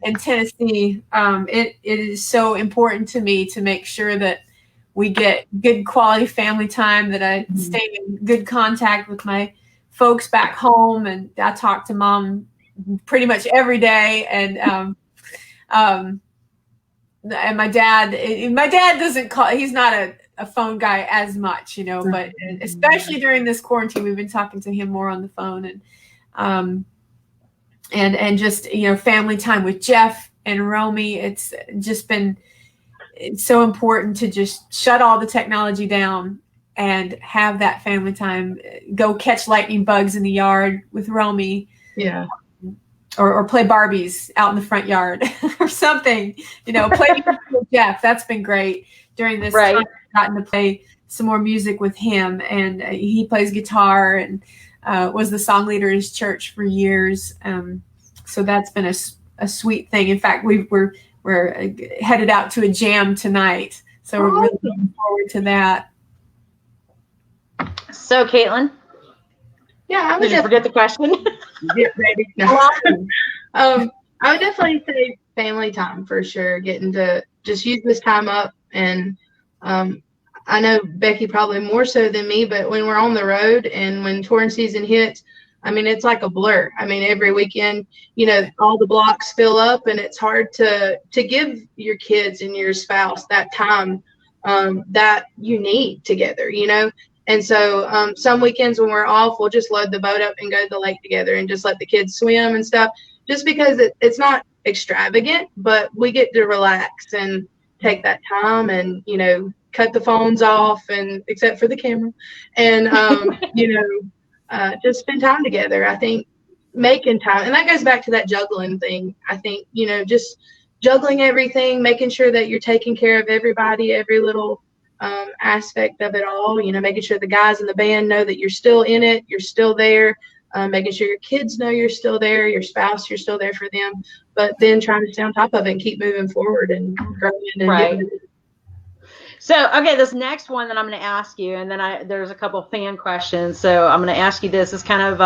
and Tennessee, it is so important to me to make sure that we get good quality family time, that I stay in good contact with my folks back home. And I talk to Mom pretty much every day. And my dad doesn't call, he's not a phone guy as much, but especially during this quarantine, we've been talking to him more on the phone and just, family time with Jeff and Romy. It's just been, it's so important to just shut all the technology down and have that family time. Go catch lightning bugs in the yard with Romy. Yeah. Or play Barbies out in the front yard or something, play with Jeff. That's been great during this time. I've gotten to play some more music with him, and he plays guitar and was the song leader in his church for years. So that's been a sweet thing. In fact, we're headed out to a jam tonight. So we're really looking forward to that. So, Katelyn? Yeah, Did you forget the question? Get ready. No. I would definitely say family time for sure. Getting to just use this time up, and I know Becky probably more so than me, but when we're on the road and when touring season hits, I mean, it's like a blur. I mean, every weekend, all the blocks fill up, and it's hard to give your kids and your spouse that time that you need together, And so some weekends when we're off, we'll just load the boat up and go to the lake together and just let the kids swim and stuff, just because it's not extravagant, but we get to relax and take that time and, cut the phones off, and except for the camera, and, just spend time together. I think making time, and that goes back to that juggling thing. I think, just juggling everything, making sure that you're taking care of everybody, every little aspect of it all, making sure the guys in the band know that you're still in it, you're still there, making sure your kids know you're still there, your spouse, you're still there for them, but then trying to stay on top of it and keep moving forward and growing and So, okay, this next one that I'm going to ask you, and then there's a couple fan questions. So I'm going to ask you this is kind of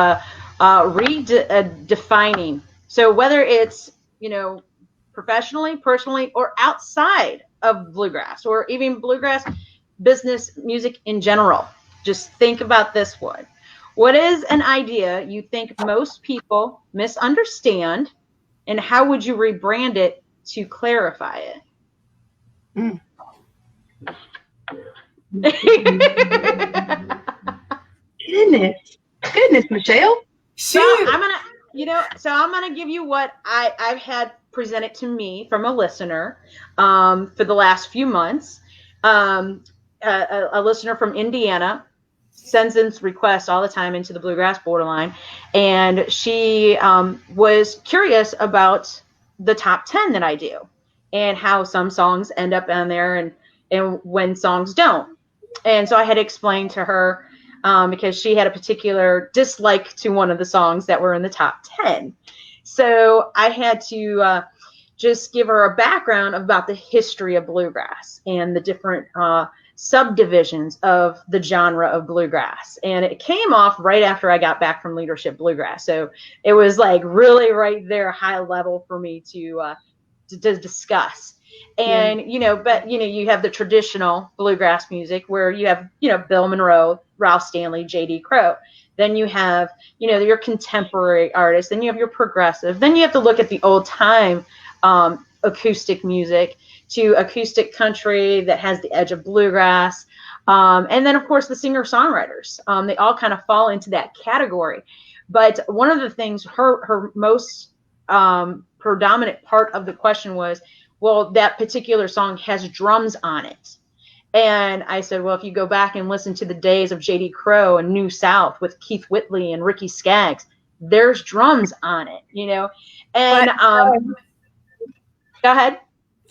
redefining. So whether it's, professionally, personally, or outside of bluegrass, or even bluegrass business music in general, just think about this one. What is an idea you think most people misunderstand, and how would you rebrand it to clarify it? Goodness, Michelle. So I'm gonna give you what I've had presented to me from a listener for the last few months. A listener from Indiana sends in requests all the time into the Bluegrass Borderline, and she was curious about the top 10 that I do and how some songs end up on there and when songs don't. And so I had explained to her because she had a particular dislike to one of the songs that were in the top 10. So I had to just give her a background about the history of bluegrass and the different subdivisions of the genre of bluegrass. And it came off right after I got back from Leadership Bluegrass. So it was like really right there, high level for me to discuss. And, but, you have the traditional bluegrass music where you have, Bill Monroe, Ralph Stanley, J.D. Crowe. Then you have, your contemporary artists. Then you have your progressive. Then you have to look at the old time acoustic music to acoustic country that has the edge of bluegrass. And then, of course, the singer-songwriters. They all kind of fall into that category. But one of the things, her most predominant part of the question was, well, that particular song has drums on it. And I said, well, if you go back and listen to the days of J.D. Crowe and New South with Keith Whitley and Ricky Skaggs, there's drums on it, And go ahead.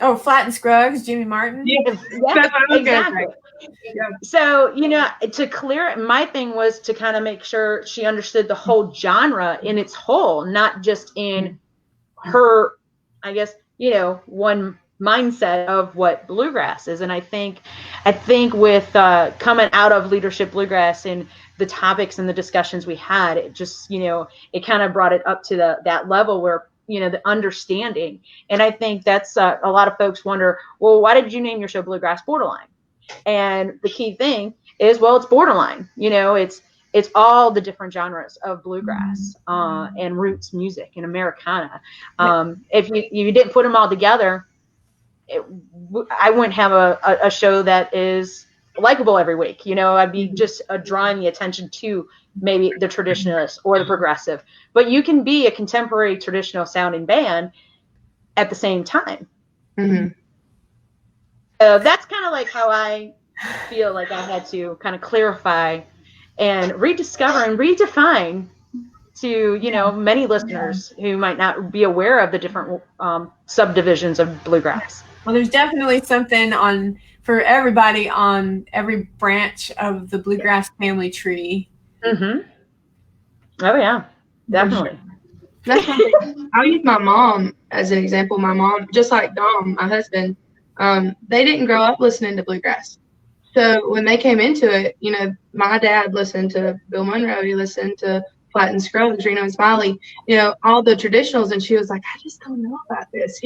Oh, Flat and Scruggs, Jimmy Martin. Yeah, exactly. So, to clear it, my thing was to kind of make sure she understood the whole genre in its whole, not just in her, I guess, one mindset of what bluegrass is. And I think with coming out of Leadership Bluegrass and the topics and the discussions we had, it just, it kind of brought it up to that level where, the understanding. And I think that's a lot of folks wonder, well, why did you name your show Bluegrass Borderline? And the key thing is, well, it's borderline, it's all the different genres of bluegrass and roots music and Americana. If you didn't put them all together, I wouldn't have a show that is likable every week. I'd be just drawing the attention to maybe the traditionalist or the progressive. But you can be a contemporary traditional sounding band at the same time. Mm-hmm. So that's kind of like how I feel like I had to kind of clarify and rediscover and redefine to, many listeners who might not be aware of the different subdivisions of bluegrass. Well, there's definitely something for everybody on every branch of the bluegrass family tree. Mm-hmm. Oh, yeah, definitely. I'll use my mom as an example. My mom, just like Dom, my husband, they didn't grow up listening to bluegrass. So when they came into it, my dad listened to Bill Monroe. He listened to Flat and Scruggs, Reno and Smiley, all the traditionals. And she was like, I just don't know about this,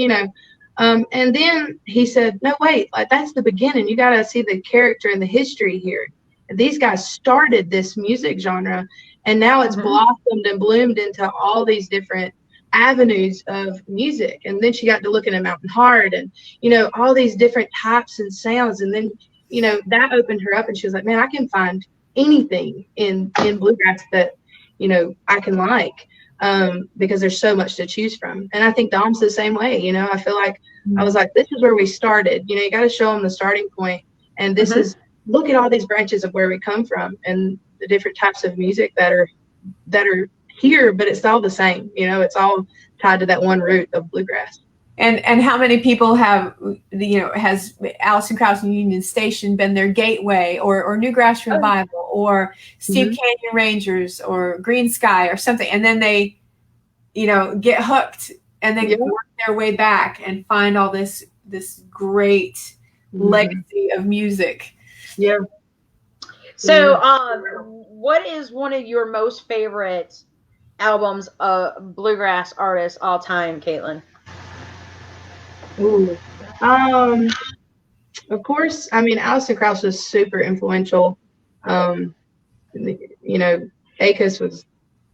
And then he said, no, wait, like that's the beginning. You got to see the character and the history here. And these guys started this music genre, and now it's blossomed and bloomed into all these different avenues of music. And then she got to looking at Mountain Heart and, all these different types and sounds. And then, that opened her up, and she was like, man, I can find anything in bluegrass that, I can like, because there's so much to choose from. And I think Dom's the same way. I feel like I was like, this is where we started. You got to show them the starting point. And this is, look at all these branches of where we come from and the different types of music that are here, but it's all the same. It's all tied to that one root of bluegrass. And how many people have, has Alison Krauss and Union Station been their gateway, or Newgrass Revival, or Steve Canyon Rangers, or Green Sky, or something, and then they, get hooked and then work their way back and find all this great legacy of music. Yeah. So, what is one of your most favorite albums of bluegrass artists all time, Katelyn? Ooh. Of course, Alison Krauss was super influential. ACUS was,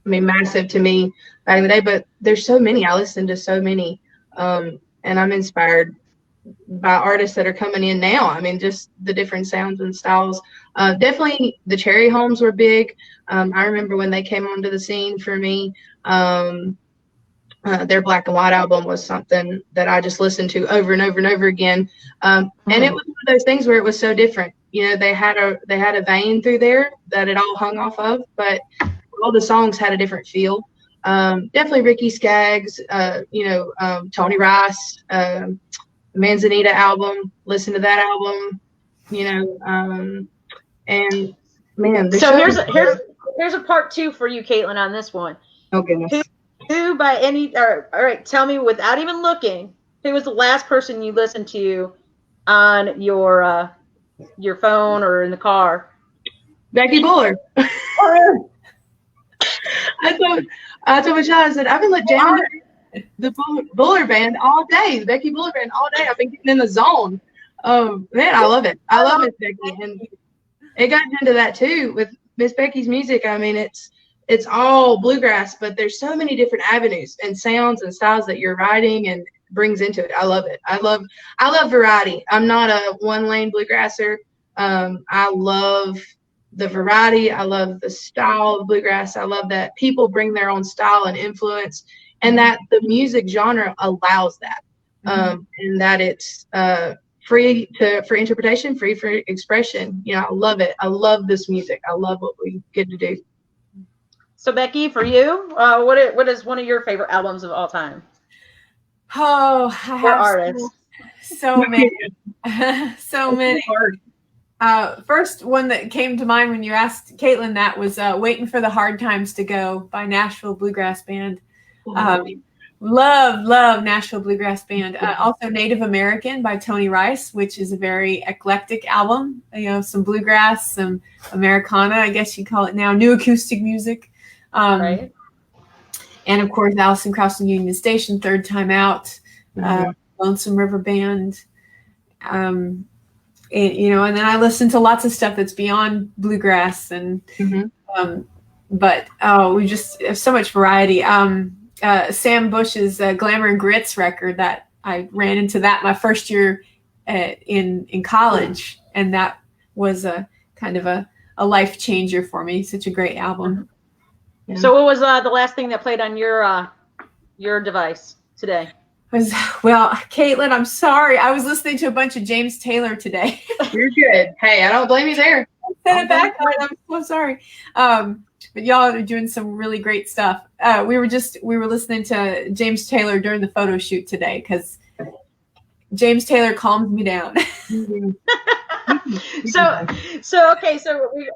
massive to me back in the day, but there's so many. I listened to so many, and I'm inspired by artists that are coming in now. I mean, just the different sounds and styles. Definitely the Cherry Homes were big. I remember when they came onto the scene for me. Their Black and White album was something that I just listened to over and over and over again. And it was one of those things where it was so different. You know, they had a vein through there that it all hung off of, but all the songs had a different feel. Definitely Ricky Skaggs, Tony Rice, Manzanita album. Listen to that album, and man. So here's a part 2 for you, Katelyn, on this one. Oh goodness. Who by any, all right, tell me without even looking, who was the last person you listened to on your phone or in the car? Becky Buller. I told Michelle, I said, I've been jamming the Buller band all day, the Becky Buller band all day. I've been getting in the zone. Oh man, I love it. I love Miss Becky, and it got into that too with Miss Becky's music. I mean, it's all bluegrass, but there's so many different avenues and sounds and styles that you're writing and brings into it. I love it. I love variety. I'm not a one lane bluegrasser. I love the variety. I love the style of bluegrass. I love that people bring their own style and influence, and that the music genre allows that, and that it's free for interpretation, free for expression. You know, I love it. I love this music. I love what we get to do. So Becky, for you, what is one of your favorite albums of all time? Oh, I have artists. So many. So many. First one that came to mind when you asked Katelyn that was Waiting for the Hard Times to Go by Nashville Bluegrass Band. Love Nashville Bluegrass Band. Also Native American by Tony Rice, which is a very eclectic album. You know, some bluegrass, some Americana, I guess you call it now, new acoustic music. Right. And of course, Allison Krauss and Union Station, Third Time Out, Lonesome River Band. And then I listen to lots of stuff that's beyond bluegrass, and we just have so much variety. Sam Bush's Glamour and Grits record, that I ran into that my first year in college, and that was a kind of a life changer for me. Such a great album. Yeah. So what was the last thing that played on your device today? Well, Katelyn, I'm sorry. I was listening to a bunch of James Taylor today. You're good. Hey, I don't blame you there. Send it back. I'm so sorry. But y'all are doing some really great stuff. We were listening to James Taylor during the photo shoot today, because James Taylor calmed me down. So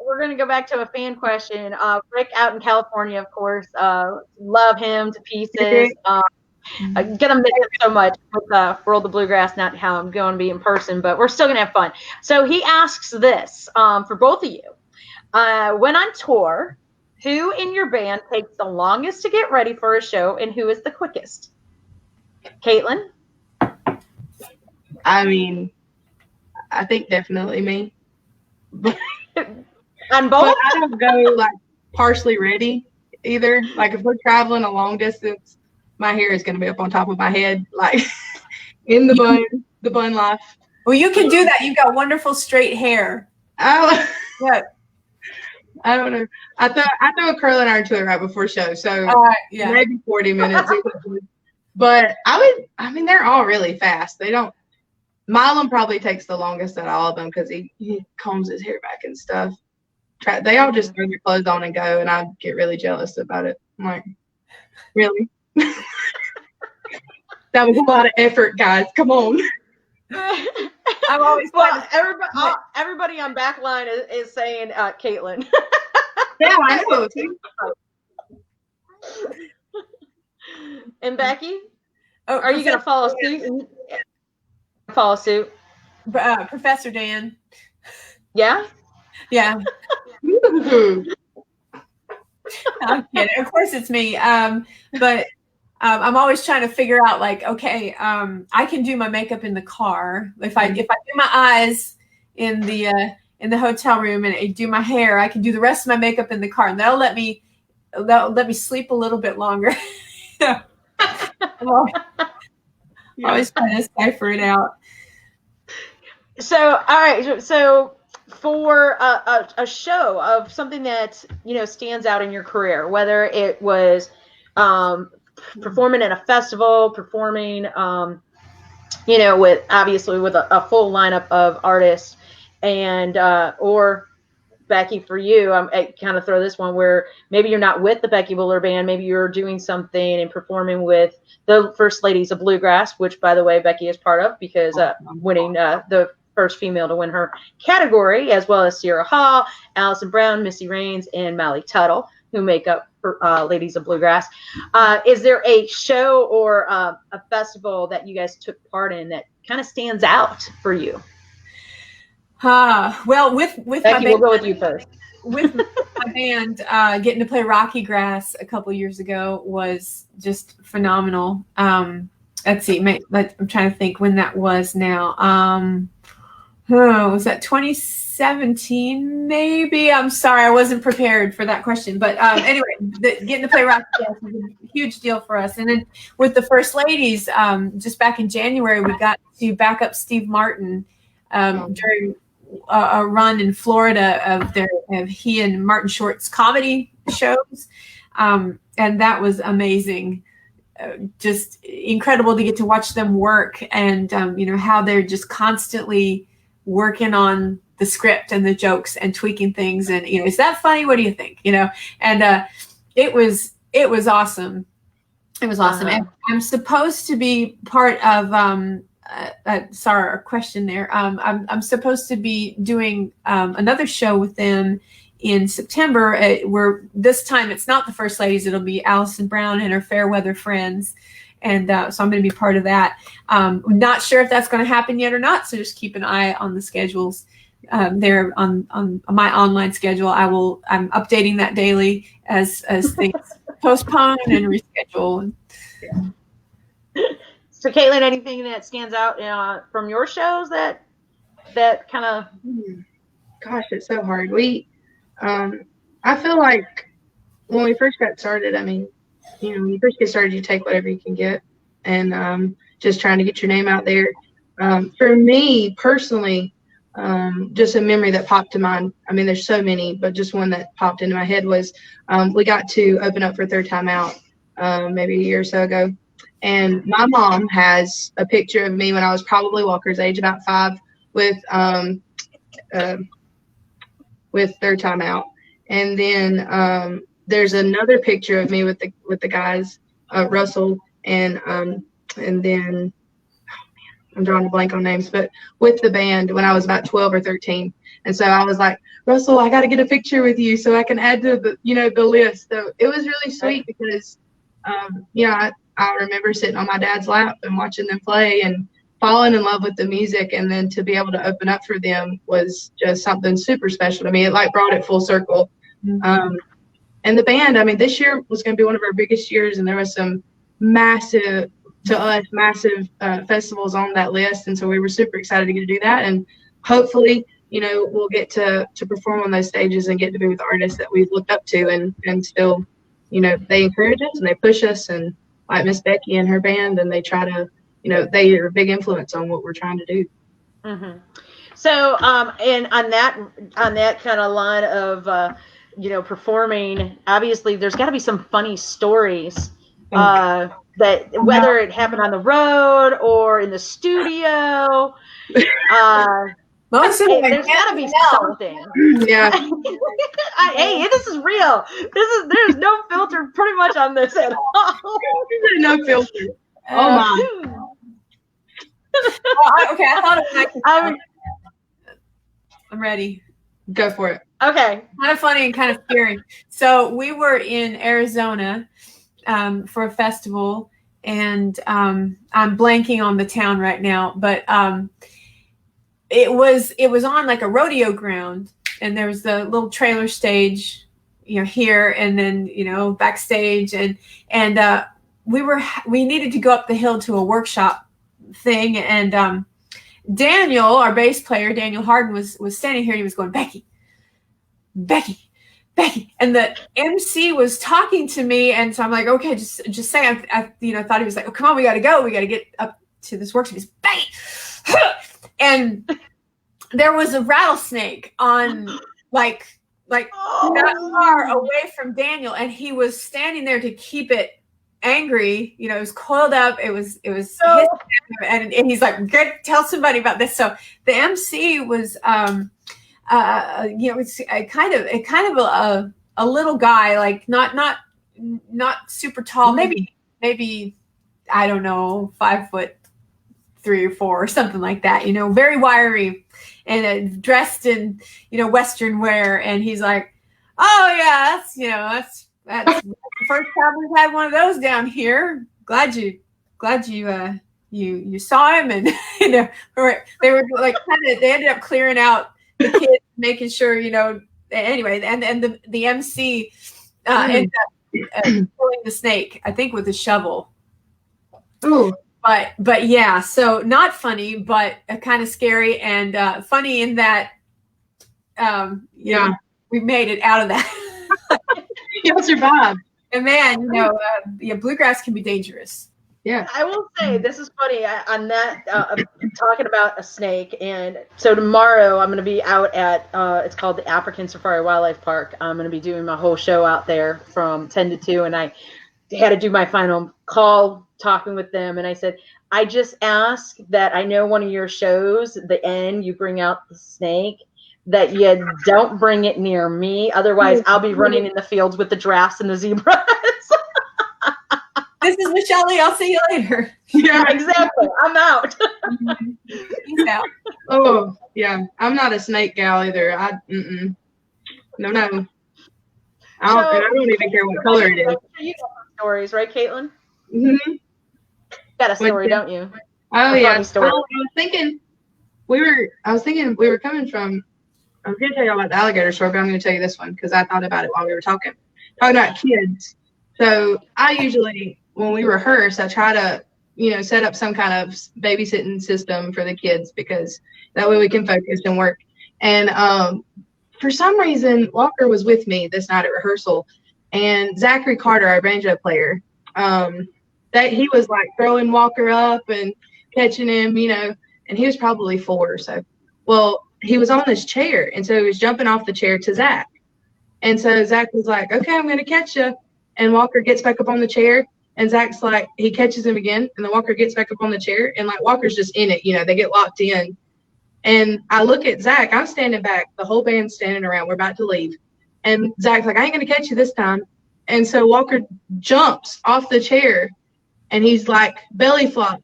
we're going to go back to a fan question. Rick out in California, of course, love him to pieces. I'm gonna miss it so much with World of Bluegrass, not how I'm going to be in person, but we're still gonna have fun. So he asks this for both of you: when on tour, who in your band takes the longest to get ready for a show, and who is the quickest? Katelyn? I mean, I think definitely me. On both? But I don't go like partially ready either. Like if we're traveling a long distance, my hair is going to be up on top of my head, like in the bun life. Well, you can do that. You've got wonderful straight hair. Oh, yeah. I don't know. I throw a curling iron to it right before show, so maybe 40 minutes. But I mean, they're all really fast. They don't. Milam probably takes the longest out of all of them because he combs his hair back and stuff. They all just throw their clothes on and go, and I get really jealous about it. I'm like, really? That was a lot of effort, guys. Come on. I'm always everybody on backline is saying Katelyn. Yeah, I know. And Becky, are you going to follow suit? Follow suit. Professor Dan. Yeah. Yeah. I'm kidding. Of course it's me. But I'm always trying to figure out, like, okay, I can do my makeup in the car. If I do my eyes in the hotel room and I do my hair, I can do the rest of my makeup in the car, and that'll let me sleep a little bit longer. Always trying to cipher it out. So, all right. So, for a show of something that stands out in your career, whether it was performing at a festival, performing, with obviously with a full lineup of artists, and or Becky, for you, I kind of throw this one where maybe you're not with the Becky Buller Band, maybe you're doing something and performing with the First Ladies of Bluegrass, which, by the way, Becky is part of because winning the first female to win her category, as well as Sierra Hall, Allison Brown, Missy Raines, and Mally Tuttle, who make up for Ladies of Bluegrass. Is there a show or a festival that you guys took part in that kind of stands out for you? Well, with Becky, my band, we'll go with you first. With my band, getting to play Rocky Grass a couple years ago was just phenomenal. Let's see, I'm trying to think when that was now. Was that 2017? Maybe. I'm sorry, I wasn't prepared for that question. But anyway, getting to play Rocky Grass was a huge deal for us. And then with the First Ladies, just back in January, we got to back up Steve Martin during a run in Florida of he and Martin Short's comedy shows, and that was amazing. Just incredible to get to watch them work, and how they're just constantly working on the script and the jokes and tweaking things. And is that funny? What do you think? And it was awesome. It was awesome. And I'm supposed to be part of. Sorry, a question there. I'm supposed to be doing another show with them in September. Where this time it's not the First Ladies; it'll be Allison Brown and her Fairweather friends, and so I'm going to be part of that. I'm not sure if that's going to happen yet or not. So just keep an eye on the schedules there on my online schedule. I'm updating that daily as things postpone and reschedule. Yeah. So, Katelyn, anything that stands out from your shows that kind of? Gosh, it's so hard. I feel like when we first got started, I mean, when you first get started, you take whatever you can get, and just trying to get your name out there. For me personally, just a memory that popped to mind. I mean, there's so many, but just one that popped into my head was we got to open up for Third Time Out maybe a year or so ago. And my mom has a picture of me when I was probably Walker's age, about 5, with Third Time Out. And then there's another picture of me with the guys, Russell, and then I'm drawing a blank on names, but with the band when I was about 12 or 13. And so I was like, Russell, I got to get a picture with you so I can add to the list. So it was really sweet because I remember sitting on my dad's lap and watching them play and falling in love with the music, and then to be able to open up for them was just something super special to me. It brought it full circle. Mm-hmm. And the band, I mean, this year was going to be one of our biggest years, and there was some massive festivals on that list, and so we were super excited to get to do that. And hopefully, we'll get to perform on those stages and get to be with artists that we've looked up to, and still, they encourage us and they push us, and like Miss Becky and her band, and they try to, they are a big influence on what we're trying to do. Mm-hmm. So, and on that kind of line of, performing, obviously there's got to be some funny stories, that whether it happened on the road or in the studio, there's got to be something. Yeah. Hey, this is real. There's no filter pretty much on this at all. No filter. Oh my. Okay, I thought of it. I'm ready. Go for it. Okay. Kind of funny and kind of scary. So we were in Arizona for a festival, and I'm blanking on the town right now, but it was on like a rodeo ground, and there was the little trailer stage, here, and then backstage, and we needed to go up the hill to a workshop thing, and Daniel, our bass player, Daniel Harden, was standing here, and he was going, Becky, and the MC was talking to me, and so I'm like, okay, just say. I thought he was like, oh, come on, we got to go, we got to get up to this workshop. He's Becky, and there was a rattlesnake on like not far away from Daniel, and he was standing there to keep it angry. You know, it was coiled up. It was and he's like, "Good, tell somebody about this." So the MC was, it's a kind of a little guy, like not super tall, maybe I don't know, 5'3" or 4 or something like that. You know, very wiry and dressed in Western wear, and he's like, "Oh yeah, that's the first time we've had one of those down here. Glad you saw him." And they were like they ended up clearing out the kids, making sure anyway, and the MC ended up killing the snake, I think, with a shovel. Ooh. But yeah, so not funny, but kind of scary, and funny in that we made it out of that. Y'all survived. And man, bluegrass can be dangerous. Yeah. I will say, this is funny on that, talking about a snake. And so tomorrow I'm going to be out at, it's called the African Safari Wildlife Park. I'm going to be doing my whole show out there from 10 to 2. And I had to do my final call talking with them. And I said, I just ask that I know one of your shows, at the end, you bring out the snake, that you don't bring it near me. Otherwise, I'll be running in the fields with the giraffes and the zebras. This is Michelle Lee. I'll see you later. Yeah, exactly. I'm out. He's out. Oh, yeah. I'm not a snake gal either. No. I don't even care what color it is. You got some stories, right, Katelyn? Mm-hmm. Got a story, don't you? Oh, yeah. Story. Well, I was thinking we were coming from, I was going to tell you about the alligator story, but I'm going to tell you this one because I thought about it while we were talking about kids. So I usually, when we rehearse, I try to, set up some kind of babysitting system for the kids because that way we can focus and work. And for some reason, Walker was with me this night at rehearsal, and Zachary Carter, our banjo player, that he was like throwing Walker up and catching him, and he was probably 4 or so. Well, he was on this chair, and so he was jumping off the chair to Zach. And so Zach was like, "Okay, I'm going to catch you." And Walker gets back up on the chair, and Zach's like, he catches him again, and then Walker gets back up on the chair, and like Walker's just in it, they get locked in. And I look at Zach, I'm standing back, the whole band's standing around, we're about to leave. And Zach's like, "I ain't going to catch you this time." And so Walker jumps off the chair, and he's like belly flop,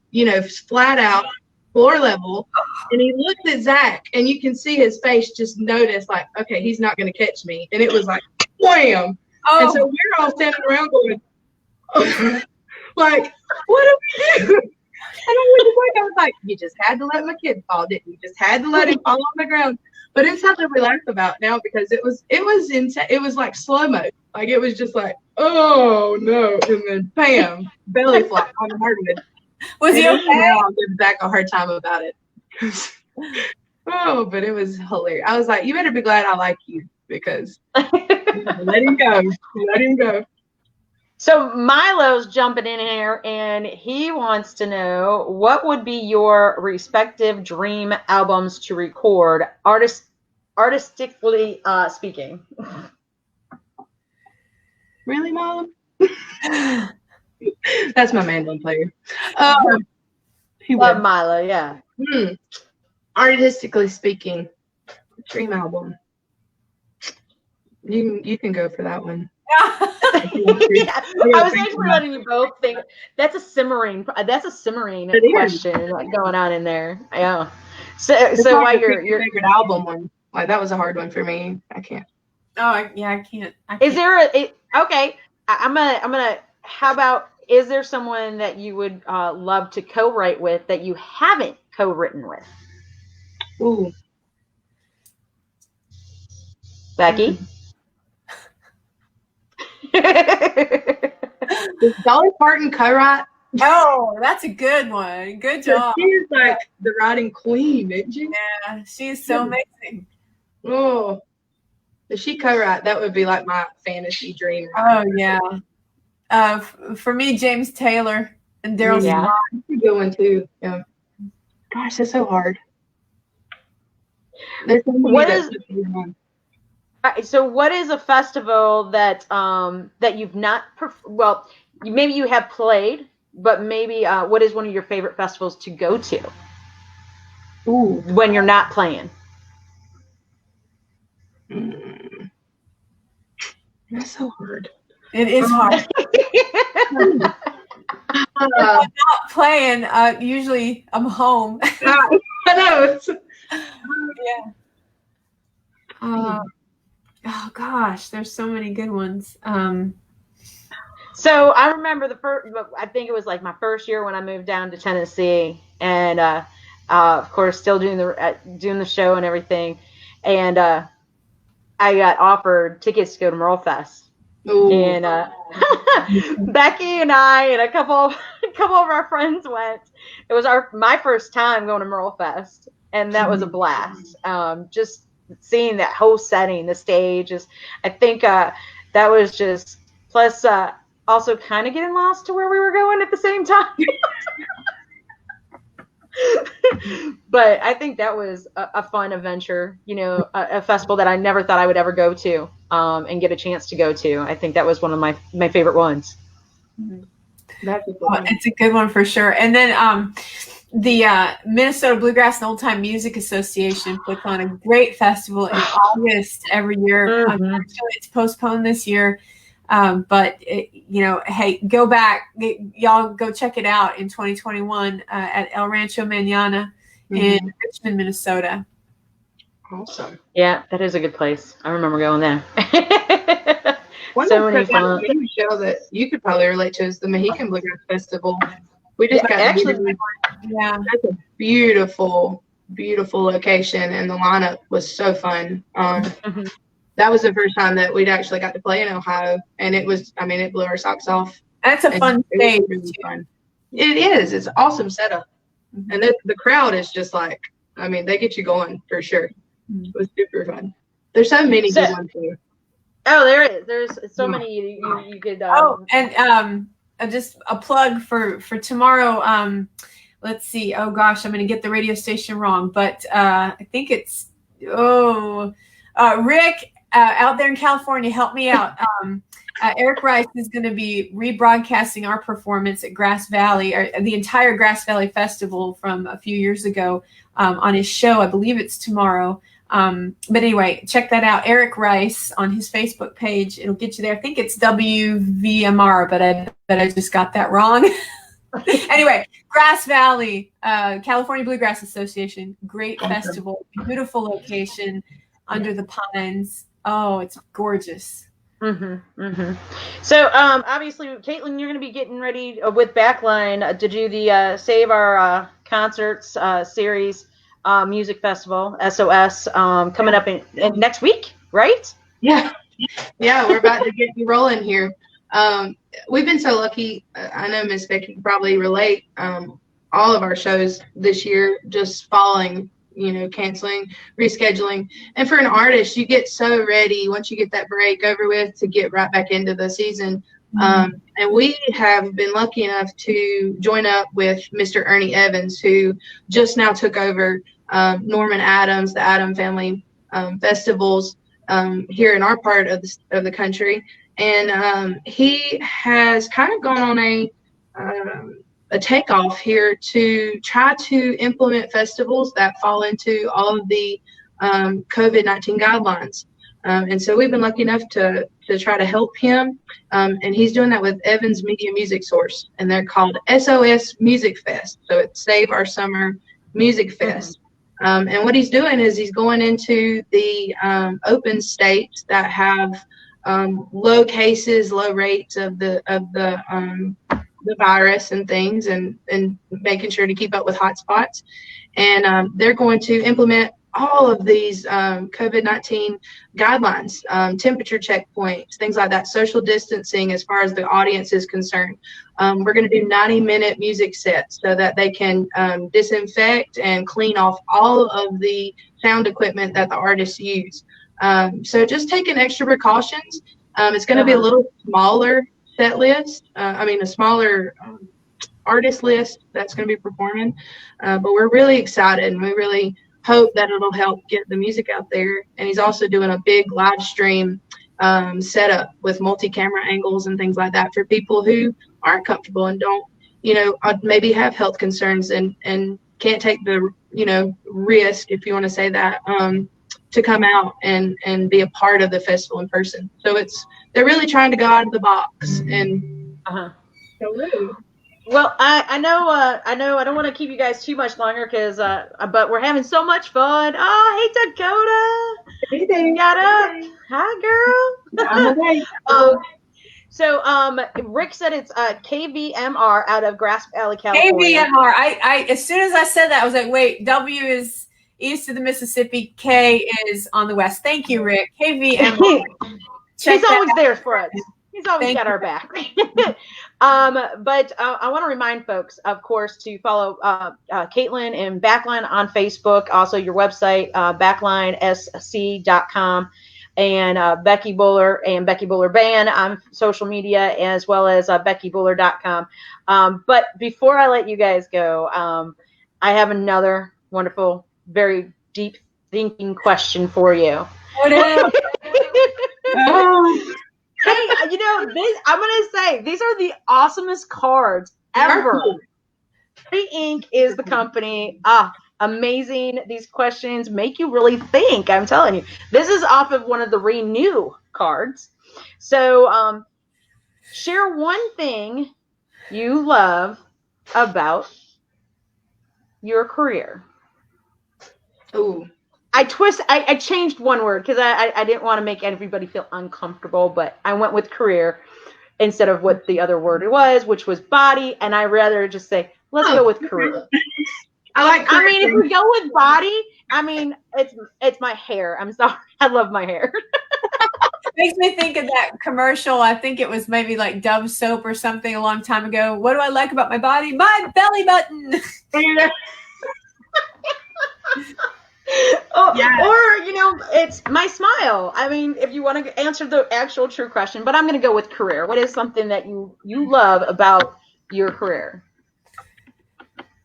flat out, floor level. And he looks at Zach, and you can see his face just notice, like, okay, he's not going to catch me. And it was like, wham! Oh. And so we're all standing around going, like, what do we do? And I was like, you just had to let my kid fall, didn't you? Just had to let him fall on the ground. But it's something we laugh about now because it was insane. It was like slow-mo. Like, it was just like, oh, no. And then, bam, belly flop on the hardwood. Was he okay? I'll give Zach a hard time about it. Oh, but it was hilarious. I was like, you better be glad I like you because let him go. Let him go. So Milo's jumping in here, and he wants to know what would be your respective dream albums to record, artistically speaking. Really, Mom? That's my mandolin player. Love Milo, yeah. Artistically speaking, dream album. You can go for that one. Yeah, I was actually letting you both think. That's a simmering question going on in there. Yeah. So why your favorite album one? Like, that was a hard one for me. I can't. Oh, I can't. Is there okay? I'm gonna. How about, is there someone that you would love to co-write with that you haven't co-written with? Ooh. Becky? Does Dolly Parton co-write? Oh, that's a good one. Good job. She is like the writing queen, isn't she? Yeah, she is so amazing. Oh, if she co-write, that would be like my fantasy dream. Oh, yeah. For me, James Taylor. And Daryl's Yeah. That's a good one too. Yeah. Gosh, that's so hard. There's so many What that is- put me on. So what is a festival that that you've not well, maybe you have played, but maybe what is one of your favorite festivals to go to Ooh. when you're not playing? That's so hard. It is hard. If I'm not playing, usually I'm home. I know. It's, Yeah. Oh gosh, there's so many good ones. So I remember the first, I think it was like my first year when I moved down to Tennessee, and of course still doing the show and everything, and I got offered tickets to go to Merle Fest, ooh. and Becky and I and a couple of our friends went. It was my first time going to Merle Fest, and that was a blast. Just seeing that whole setting, the stage I think that was just plus. Also kind of getting lost to where we were going at the same time. But I think that was a fun adventure, a festival that I never thought I would ever go to and get a chance to go to. I think that was one of my favorite ones. It's a good one for sure. And then the Minnesota Bluegrass and Old Time Music Association puts on a great festival in August every year. Actually, it's postponed this year. But hey, go back, y'all go check it out in 2021 at El Rancho Mañana in Richmond, Minnesota. Awesome. Yeah, that is a good place. I remember going there. One So of many the fun. show that you could probably relate to is the Mexican Bluegrass Festival. We just got actually, Yeah. that's a beautiful, beautiful location, and the lineup was so fun. That was the first time that we'd actually got to play in Ohio, and it blew our socks off. That's a fun It was stage. really fun. It is. It's an awesome setup. And the crowd is just like, they get you going for sure. It was super fun. There's so many good ones too. Oh, there is. There's so many you could. And just a plug for tomorrow. Let's see. Oh gosh, I'm going to get the radio station wrong, but I think it's Rick out there in California. Help me out. Eric Rice is going to be rebroadcasting our performance at Grass Valley, or the entire Grass Valley Festival from a few years ago on his show. I believe it's tomorrow. But anyway, check that out. Eric Rice on his Facebook page. It'll get you there. I think it's WVMR, but I just got that wrong. Anyway, Grass Valley, California Bluegrass Association, great festival, beautiful location under the pines. Oh, it's gorgeous. So obviously, Katelyn, you're going to be getting ready with Backline to do the Save Our Concerts series music festival, SOS, coming up in next week, right? Yeah, we're about to get you rolling here. We've been so lucky. I know Miss Becky can probably relate. All of our shows this year just falling, canceling, rescheduling. And for an artist, you get so ready once you get that break over with to get right back into the season. And we have been lucky enough to join up with Mr. Ernie Evans, who just now took over Norman Adams, the Adam Family festivals here in our part of the country. And he has kind of gone on a takeoff here to try to implement festivals that fall into all of the COVID-19 guidelines. And so we've been lucky enough to try to help him. And he's doing that with Evans Media Music Source, and they're called SOS Music Fest. So it's Save Our Summer Music Fest. And what he's doing is he's going into the open states that have low cases, low rates of the virus and things, and making sure to keep up with hotspots. And they're going to implement all of these COVID-19 guidelines, temperature checkpoints, things like that, social distancing as far as the audience is concerned. We're going to do 90-minute music sets so that they can disinfect and clean off all of the sound equipment that the artists use. So just taking extra precautions. It's going to be a little smaller set list. A smaller artist list that's going to be performing. But we're really excited, and we really hope that it'll help get the music out there. And he's also doing a big live stream setup with multi-camera angles and things like that for people who aren't comfortable and don't, maybe have health concerns and can't take the, risk, if you want to say that, to come out and be a part of the festival in person. So they're really trying to go out of the box and. Well, I know I don't want to keep you guys too much longer but we're having so much fun. Oh, hey Dakota. Hey there. You got up. Hi, girl. I'm okay. So Rick said it's KVMR out of Grass Valley, California. KVMR. I as soon as I said that, I was like, wait, W is east of the Mississippi, K is on the west. Thank you, Rick. KVMR. He's always there for us. He's always got our back. But I want to remind folks, of course, to follow Katelyn and Backline on Facebook. Also, your website, backlinesc.com, and Becky Buller and Becky Buller Band on social media, as well as BeckyBuller.com. But before I let you guys go, I have another wonderful, very deep thinking question for you. What is? Hey, I'm going to say, these are the awesomest cards ever. Free Ink is the company. Amazing. These questions make you really think. I'm telling you. This is off of one of the Renew cards. So share one thing you love about your career. Ooh. I changed one word because I didn't want to make everybody feel uncomfortable, but I went with career instead of what the other word was, which was body. And I rather just say, let's go with career. I like career. I mean, if we go with body, I mean, it's my hair. I'm sorry. I love my hair. Makes me think of that commercial. I think it was maybe like Dove soap or something a long time ago. What do I like about my body? My belly button. Or it's my smile. I mean, if you want to answer the actual true question, but I'm going to go with career. What is something that you love about your career?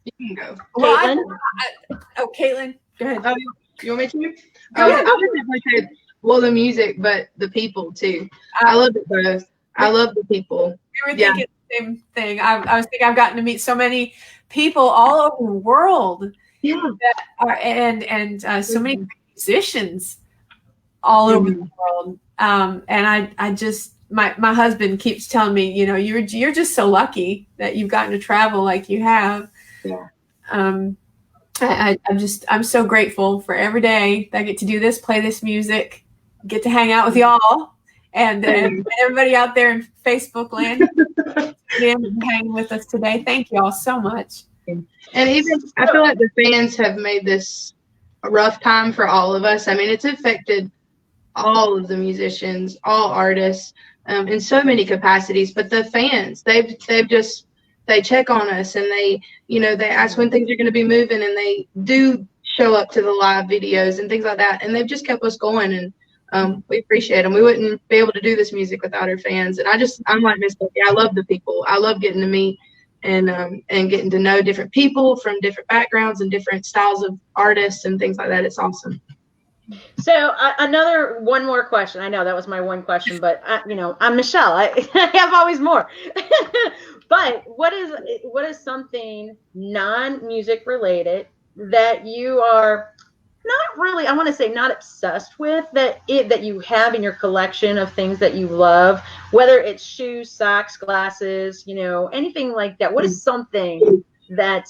You can go. Katelyn? Katelyn, go ahead. Oh, you want me to? Go ahead. I would definitely say, the music, but the people too. I love it both. I love the people. We were thinking the same thing. I was thinking I've gotten to meet so many people all over the world. Yeah. That are, and so many musicians all over the world. And I just my husband keeps telling me, you're just so lucky that you've gotten to travel like you have. Yeah. I'm so grateful for every day that I get to do this, play this music, get to hang out with y'all, and everybody out there in Facebook land hanging with us today. Thank y'all so much. And even I feel like the fans have made this a rough time for all of us. I mean, it's affected all of the musicians, all artists, in so many capacities. But the fans, they check on us, and they ask when things are going to be moving, and they do show up to the live videos and things like that. And they've just kept us going, and we appreciate them. We wouldn't be able to do this music without our fans. And I'm like Miss Becky. I love the people. I love getting to meet and getting to know different people from different backgrounds and different styles of artists and things like that. It's awesome. So one more question. I know that was my one question, but I'm Michelle. I have always more. But what is something non-music related that you are not really, I want to say not obsessed with, that you have in your collection of things that you love, whether it's shoes, socks, glasses, anything like that? What is something that,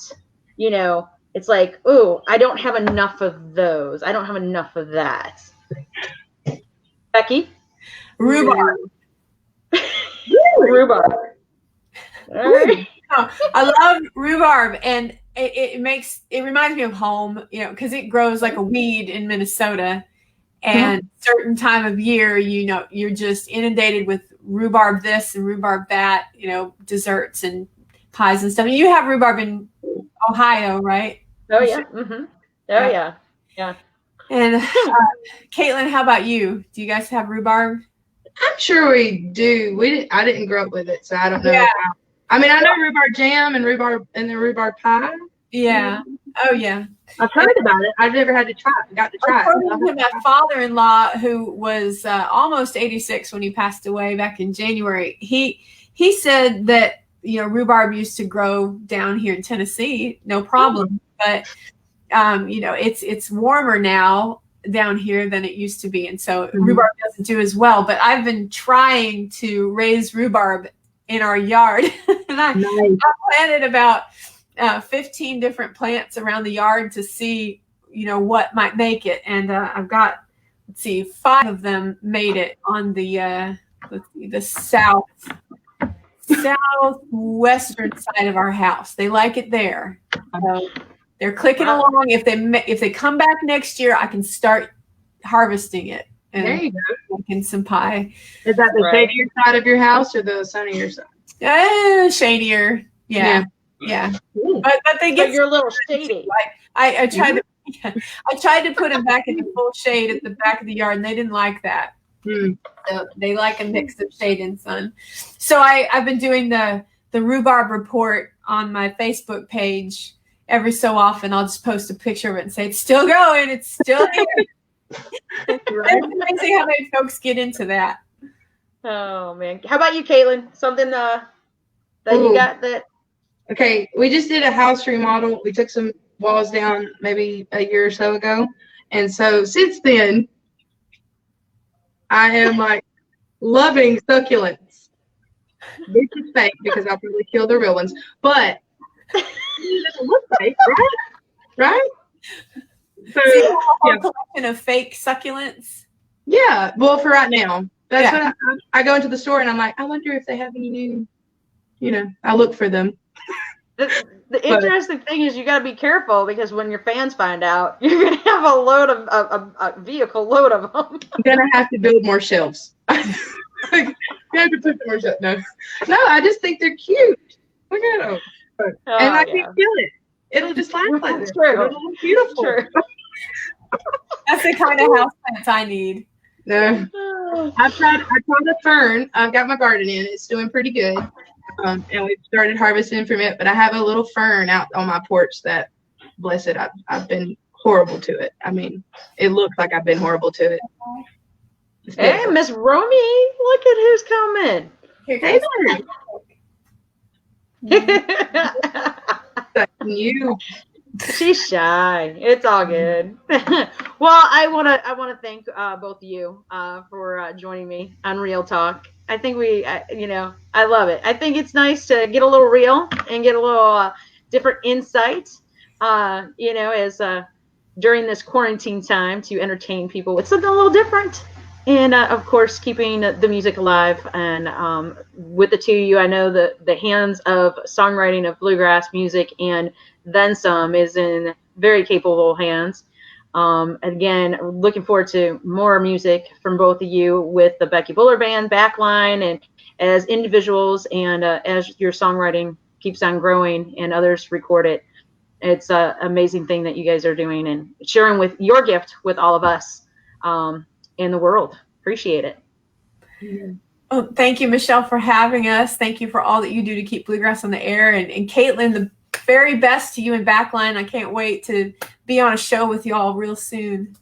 it's like, oh, I don't have enough of those. I don't have enough of that. Becky? Rhubarb. Rhubarb. All right. I love rhubarb, and it reminds me of home, because it grows like a weed in Minnesota, and certain time of year, you're just inundated with rhubarb this and rhubarb that, desserts and pies and stuff. And you have rhubarb in Ohio, right? Oh yeah. Mm-hmm. Oh yeah. Yeah. And Katelyn, how about you? Do you guys have rhubarb? I'm sure we do. I didn't grow up with it, so I don't know. Yeah. I mean, I know rhubarb jam and the rhubarb pie. Yeah. Oh, yeah. I've heard about it. I've never had to try it. Got to try According it. to my father-in-law, who was almost 86 when he passed away back in January, he said that, you know, rhubarb used to grow down here in Tennessee, no problem. But you know, it's warmer now down here than it used to be, and so rhubarb doesn't do as well. But I've been trying to raise rhubarb in our yard, and I planted about 15 different plants around the yard to see, you know, what might make it. And I've got, let's see, 5 of them made it on the southwestern side of our house. They like it there. So they're clicking along. If they come back next year, I can start harvesting it. And there you go. Making some pie. Is that the shadier side of your house or the sunnier side? Shadier. Yeah. But they get. But you're a little shady. I tried to put them back in the full shade at the back of the yard, and they didn't like that. So they like a mix of shade and sun. So I've been doing the rhubarb report on my Facebook page every so often. I'll just post a picture of it and say it's still going, it's still here. It's amazing how many folks get into that. Oh man, how about you, Katelyn? Something that you got that? Okay, we just did a house remodel. We took some walls down maybe a year or so ago, and so since then, I am like loving succulents. This is fake because I'll probably kill the real ones, but it doesn't look fake, right? So, you have a whole collection of fake succulents. Yeah, well, for right now, that's what I go into the store and I'm like, I wonder if they have any new. You know, I look for them. The interesting thing is you got to be careful because when your fans find out, you're going to have a load of a vehicle load of them. I'm going to have to build more shelves. You have to put more shelves. No, I just think they're cute. Look at them. And I can't kill it. It'll just last like this. It'll look beautiful. True. That's the kind of house plants I need. No, I tried a fern. I've got my garden in. It's doing pretty good. And we've started harvesting from it, but I have a little fern out on my porch that, bless it, I've been horrible to it. I mean, it looks like I've been horrible to it. Hey, Miss Romy, look at who's coming. Hey there. You. She's shy. It's all good. Well, I wanna thank both of you for joining me on Real Talk. I think I love it. I think it's nice to get a little real and get a little different insight, as during this quarantine time to entertain people with something a little different. And, of course, keeping the music alive. And with the two of you, I know that the hands of songwriting of bluegrass music and then some is in very capable hands. Again, looking forward to more music from both of you with the Becky Buller Band backline and as individuals and as your songwriting keeps on growing and others record it. It's an amazing thing that you guys are doing and sharing with your gift with all of us in the world. Appreciate it. Oh, thank you, Michelle, for having us. Thank you for all that you do to keep Bluegrass on the air. And Katelyn, the very best to you and Backline. I can't wait to be on a show with you all real soon.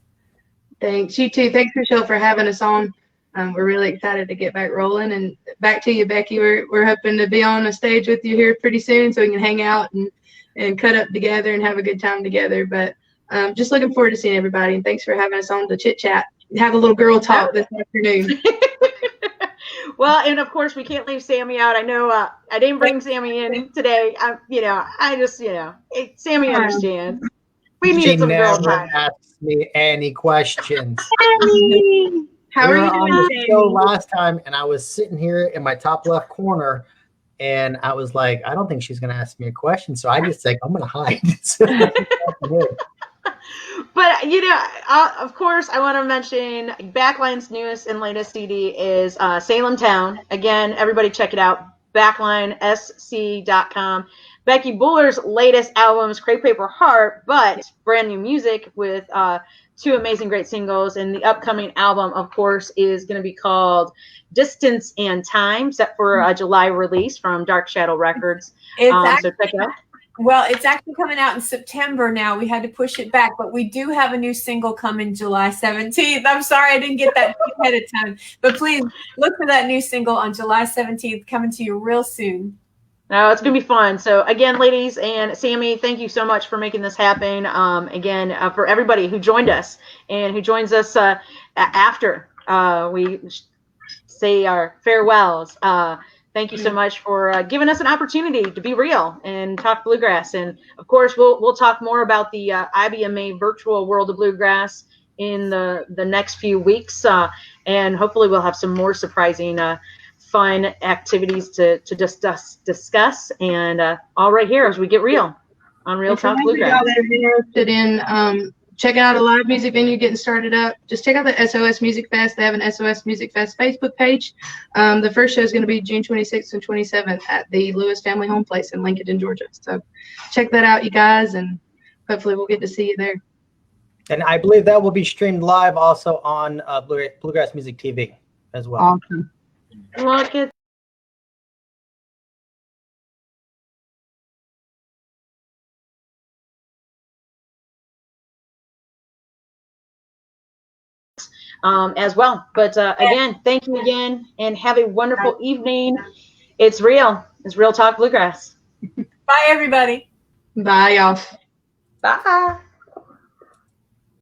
Thanks. You too. Thanks, Michelle, for having us on. We're really excited to get back rolling. And back to you, Becky. We're hoping to be on a stage with you here pretty soon so we can hang out and cut up together and have a good time together. But just looking forward to seeing everybody. And thanks for having us on to chit chat. Have a little girl talk this afternoon. Well, and of course we can't leave Sammy out. I know I didn't bring Sammy in today. Sammy understands. We needed some girl time. She never asks me any questions. Sammy, how are you on the show last time, and I was sitting here in my top left corner, and I was like, I don't think she's going to ask me a question, so I just like, I'm going to hide. But, of course, I want to mention Backline's newest and latest CD is Salem Town. Again, everybody check it out, backlinesc.com. Becky Buller's latest album is Crepe Paper Heart, but brand new music with 2 amazing great singles. And the upcoming album, of course, is going to be called Distance and Time, set for a July release from Dark Shadow Records. So check it out. Well, it's actually coming out in September now. We had to push it back, but we do have a new single coming July 17th. I'm sorry I didn't get that ahead of time, but please look for that new single on July 17th, coming to you real soon. No, it's going to be fun. So again, ladies and Sammy, thank you so much for making this happen. Again, for everybody who joined us and who joins us after we say our farewells. Thank you so much for giving us an opportunity to be real and talk bluegrass. And of course, we'll talk more about the IBMA virtual World of Bluegrass in the next few weeks, and hopefully we'll have some more surprising, fun activities to discuss. And all right here as we get real on Real Talk Bluegrass. Y'all that are interested in checking out a live music venue getting started up, just check out the SOS Music Fest. They have an SOS Music Fest Facebook page. The first show is going to be June 26th and 27th at the Lewis Family Home Place in Lincoln, Georgia. So check that out, you guys, and hopefully we'll get to see you there. And I believe that will be streamed live also on Bluegrass Music TV as well. Awesome. Look at as well. But again, thank you again, and have a wonderful evening. It's real. It's Real Talk Bluegrass. Bye, everybody. Bye, y'all. Bye.